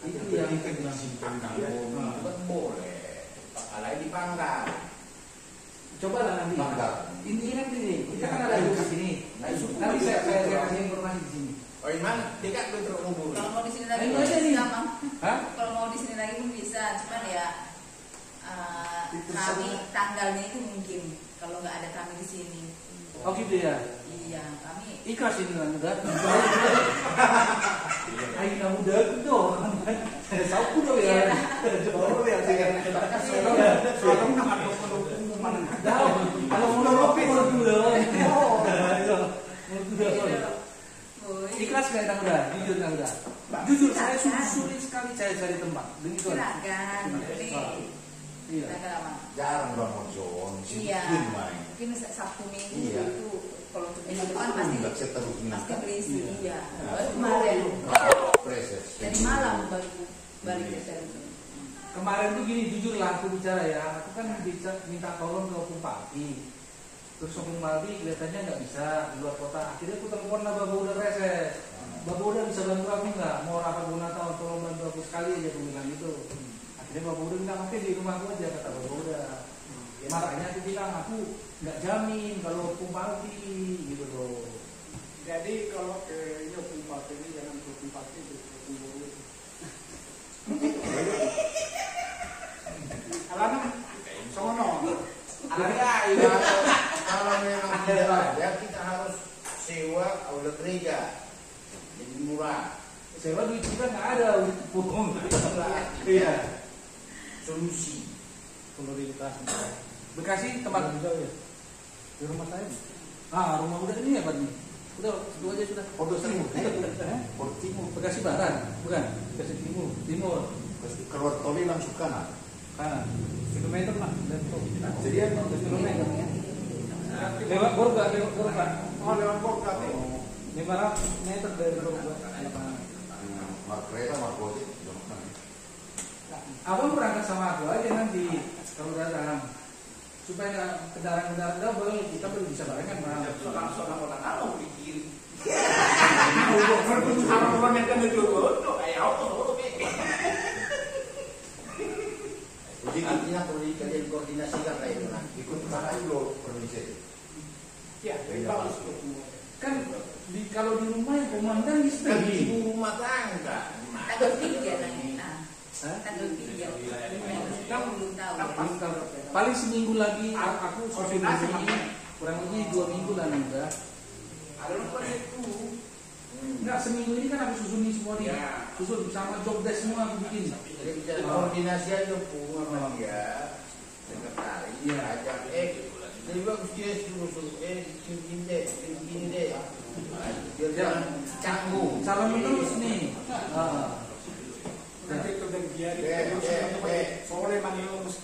Itu yang kan disimpan dia. Itu kan boleh. Alai dipanggang. Coba lah nanti. Panggang. Ini kan gini, kita kan ada di sini. Nanti saya kasih informasi di sini. Oh Iman, dekat gue terhubung. Kalau mau di sini lagi Ayo pun aja nih. bisa, Mam. Hah? Kalau mau di sini lagi pun bisa, cuman ya kami tanggalnya itu mungkin kalau nggak ada kami di sini. Oh gitu ya. Iya, kami Ikhlas ini lah muda. Ayo muda itu. Saya tahu dong ya. Tahu ya saya. Kalau menurut dulu. Ikhlas nggak muda? Jujur nggak muda? Jujur saya sulit sekali saya cari tempat. Begitu. silakan. Iya. Silakan apa? Jarang Bang Ojon, Iya. sedikit main. Mungkin Sabtu Minggu Iya. itu kalau untuk minggu depan pasti berisi. Iya. Baru kemarin Preses. dari malam baru balik ke sana. Kemarin tuh gini, jujur lah aku bicara ya. Aku kan minta tolong ke Opung Palti. Terus Opung Palti kelihatannya nggak bisa di luar kota. Akhirnya aku telepon lah Bapak Uda Reses. Bapak Uda bisa bantu aku nggak? Mau rapat Bonatau tolong bantu aku sekali aja, aku bilang gitu. Akhirnya Bapak Uda bilang oke di rumahku aja, kata Bapak Uda. Makanya aku bilang aku nggak jamin kalau Opung Palti gitu loh. Jadi kalau ke Opung Palti ini jangan ke Opung Palti itu Opung Buru. Alana, sono. Ada kalau memang tidak ada kita harus sewa outlet gereja jadi murah. Sewa duit kita nggak ada, bohong. Iya. Solusi. Prioritas. Bekasi tempat di rumah saya. Rumah udah ini ya Pak nih. Udah itu aja sudah. Pondok Timur. Pondok Timur. Bekasi Barat, bukan? Bekasi Timur. Keluar tol langsung kanan. Kanan. Kilometer lah. Jadi ya Kilometer. Lewat Borga. Oh, lewat Borga. 500 meter dari Borga. Kereta Margoti. Abang berangkat sama aku aja nanti kalau datang. Supaya kendaraan-kendaraan double kita belum bisa barengan Bang. Langsung orang kalau pikir. Orang yang kan itu kayak auto Jadi artinya perlu kalian koordinasikan lah itu nah. ikut mana dulu permisi. Ya, bagus tuh. Kan kalau di rumah yang komandan Kan istri. ibu rumah tangga. Tanggal 3 nanti. Tanggal 3. Kamu belum tahu. Paling seminggu lagi aku koordinasi kurang lebih 2 minggu lah udah. Ada lupa itu. Enggak, seminggu ini kan aku susun semua nih. Susun sama job desk semua aku bikin. Jadi bicara koordinasi aja pun sama dia. Sekretaris. Iya. Ajak jadi bagus dia suruh gini deh. Dia jangan canggung. Calon terus nih. Nanti itu dan dia soalnya manilus.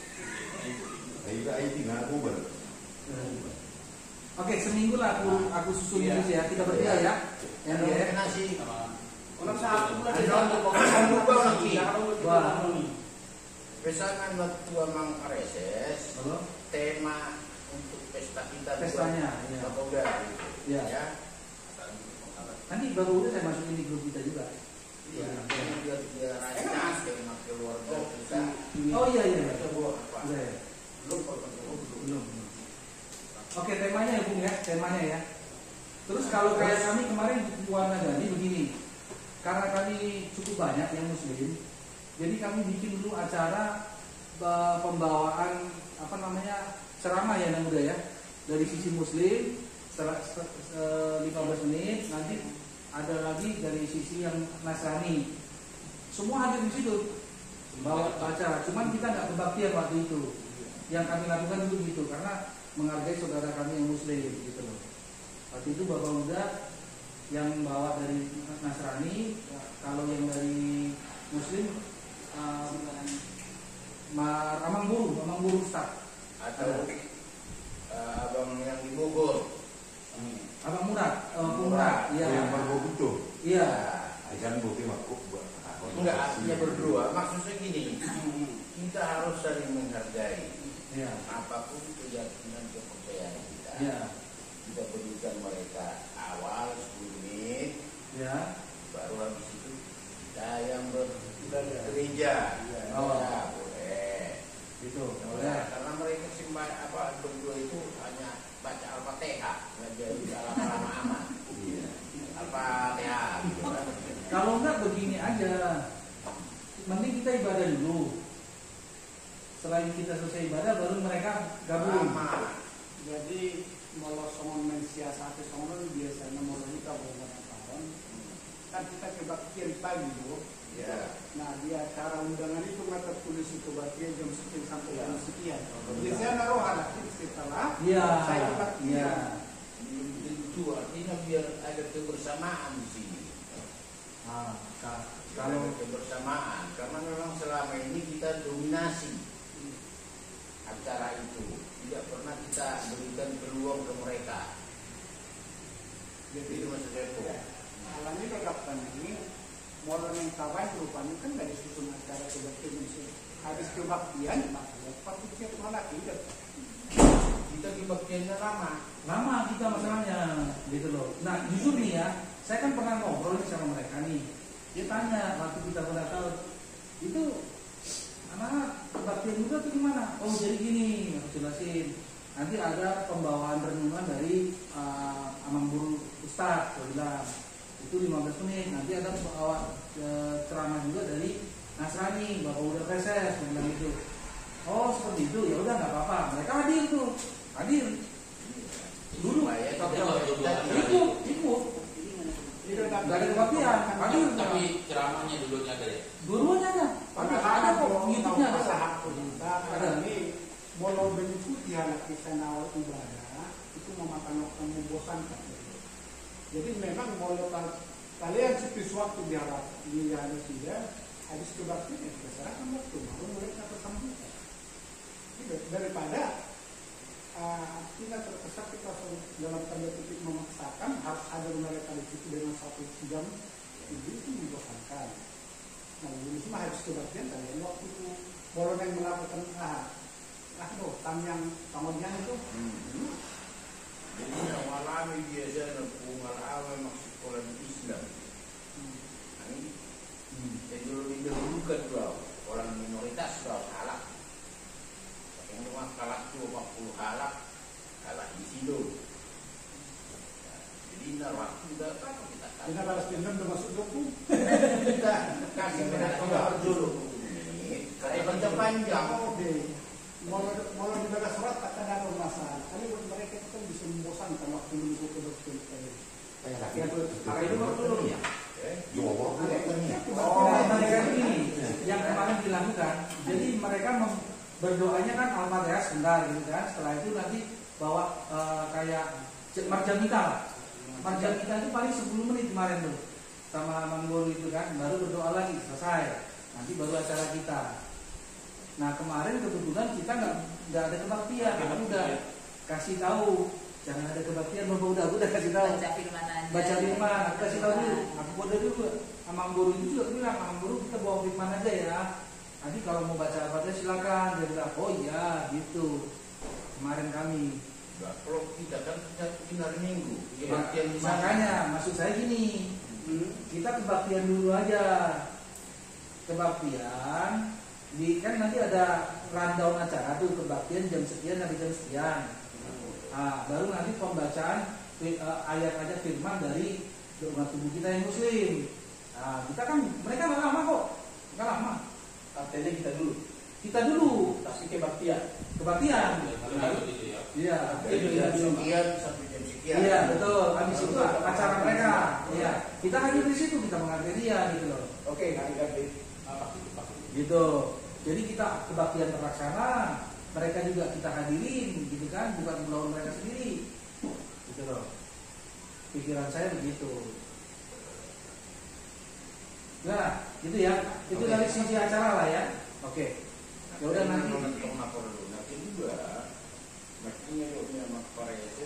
Oke, seminggu lah aku susun terus ya. Kita berdua ya. Yang dia. Koordinasi. Orang satu lagi. Jangan lupa lagi. Wah. Pesanan Ketua Mang Reses. Tema untuk pesta kita. Pestanya. Kapolda. Iya. Ya. Nanti baru udah saya masukin di grup kita juga. Iya. Dia rancang tema keluarga kita. Oh iya. Apa? Belum. Oke, temanya ya Bung ya, temanya ya. Terus kalau kayak kami kemarin di Wanagani begini, karena kami cukup banyak yang Muslim, jadi kami bikin dulu acara pembawaan ceramah ya anak muda ya, dari sisi Muslim 15 menit, nanti ada lagi dari sisi yang Nasrani. Semua hadir di situ, bawa acara. Cuman kita nggak kebaktian waktu itu. Yang kami lakukan dulu gitu, karena menghargai saudara kami yang Muslim gitu loh. Waktu itu Bapak Muda yang bawa dari Nasrani, kalau yang dari Muslim Amang Guru Ustaz. Atau abang yang di Bogor. Abang Murad, iya. Yang baru itu. Iya. Jangan bukti makuk buat. Enggak, artinya berdua. Maksudnya gini, kita harus saling menghargai. Iya. Apapun keyakinan kepercayaan kita. Iya. Kita berikan mereka awal 10 menit. Ya. Baru habis itu kita yang bergereja. Ya, boleh. Gitu. Boleh. Karena mereka berdua itu hanya baca Al-Fatihah, belajar lama aman. Al-Fatihah. Gitu kan. Kalau enggak begini aja, mending kita ibadah dulu. Selain kita selesai ibadah, baru mereka gabung. Jadi kalau songon mensiasati songon biasanya mau kita beberapa tahun, kan kita kebaktian pagi loh. Ya. Nah di acara undangan itu nggak tertulis itu kebaktian jam sekian sampai jam sekian. Biasanya naruh anak setelah saya kebaktian. Itu artinya biar ada kebersamaan di sini. Kalau kebersamaan, karena memang selama ini kita dominasi acara itu, tidak pernah kita berikan peluang ke mereka. Jadi itu maksudnya itu. Alami kekapan ini, mulai yang kawan rupanya kan dari susun acara kebaktian itu. Habis kebaktian, maka patut kita malah tidak. Kita kebaktiannya lama kita masalahnya, gitu loh. Nah jujur nih ya, saya kan pernah ngobrol sama mereka nih. Dia tanya waktu kita pernah tahu itu anak kebaktian juga tuh gimana? Oh jadi gini, aku jelasin. Nanti ada pembawaan renungan dari Amang Guru Ustaz, saya bilang itu 15 menit. Nanti ada ceramah juga dari Nasrani, Bapak Uda Reses, saya bilang itu. Oh seperti itu, ya udah nggak apa-apa. Mereka hadir tuh, hadir. Dulu, ikut. Gak ada kebaktian. Tapi ceramahnya dulunya ada ya? Dulunya ada kok, YouTube-nya ada. Ini walau mengikuti anak kita awal ibadah itu memakan waktu membosankan. Jadi memang walau kalian sesuatu biarlah dia tidak habis kebaktian ya terserahkan waktu baru mereka bersambungkan. Daripada kita terkesan kita dalam tanda petik memaksakan harus ada mereka di situ dengan 1 jam itu membosankan. Nah ini semua harus kebaktian kalian waktu itu walau yang melakukan tangannya itu. Jadi awalnya biasanya pungal awal maksud sekolah Islam. Jadi dulu kan orang minoritas halak. Yang rumah kalak 20 halak kalah di situ. Jadi waktu udah kan kita balas dendam udah masuk 20. Kita kasih mereka dulu. panjang. Mau dibaca surat tak ada masalah. Kali buat mereka itu kan bisa membosankan waktu menunggu ke dokter. Hari itu belum ya. Mereka ini yang kemarin dilakukan. Jadi mereka berdoanya kan Al-Fatihah sebentar gitu kan. Setelah itu nanti bawa kayak marjanita. Marjanita itu paling 10 menit kemarin tuh sama Mang Guru itu kan, baru berdoa lagi selesai. Nanti baru acara kita. Nah kemarin kebetulan kita nggak ada kebaktian, aku udah kasih tahu jangan ada kebaktian, udah kasih tahu. Baca firman aja. Baca firman, aku kasih tahu dulu. Aku kode dulu sama Guru itu juga bilang, sama Guru kita bawa firman aja ya. Nanti kalau mau baca apa silakan. Dia bilang, oh iya gitu. Kemarin kami. Kalau kita kan hari Minggu. Makanya maksud saya gini, kita kebaktian dulu aja. Kebaktian kan nanti ada rundown acara tuh, kebaktian jam sekian sampai jam sekian. Nah, baru nanti pembacaan ayat-ayat firman dari doa tubuh kita yang muslim. Nah, kita kan mereka nggak lama kok, nggak lama. Artinya kita dulu. Tapi kebaktian. Iya. Dari jam sekian sampai jam sekian. Iya betul. Habis itu acara mereka. Iya. Kita hadir di situ, kita menghargai dia gitu loh. Oke, nggak Gitu. Jadi kita kebaktian terlaksana, mereka juga kita hadirin, gitu kan, bukan melawan mereka sendiri, gitu loh. Pikiran saya begitu. Nah, gitu ya. Itu dari sisi acara lah ya. Oke. Ya udah nanti. Nanti juga, maksudnya sama Korea itu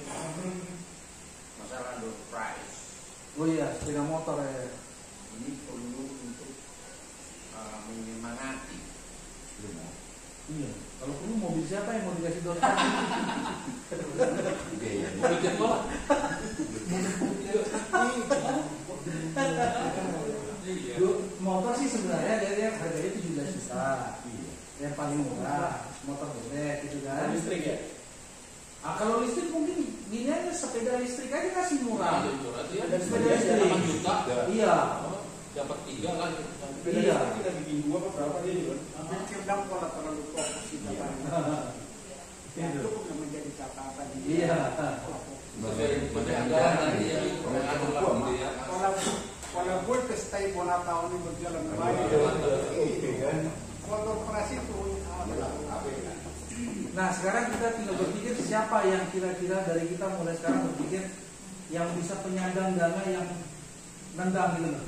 masalah door price. Oh iya, sepeda motor ya. Ini perlu untuk menyemangati. Iya. Kalau perlu mobil siapa yang mau dikasih door prize? Mobil siapa? Motor sih sebenarnya dia harganya 17 juta. Yang paling murah, motor bebek gitu kan. Listrik ya? Kalau listrik mungkin gini aja, sepeda listrik aja kasih murah. Iya, Dan sepeda listrik 8 juta. Iya. Dapat 3 kan. Iya. Kita bikin 2 apa berapa dia juga? Pikir dong kalau terlalu fokus kita itu pun menjadi catatan. Iya. Kalau gue stay tahun ini berjalan baik, korporasi itu. Nah sekarang kita tinggal berpikir siapa yang kira-kira dari kita mulai sekarang berpikir yang bisa penyandang dana yang nendang gitu loh.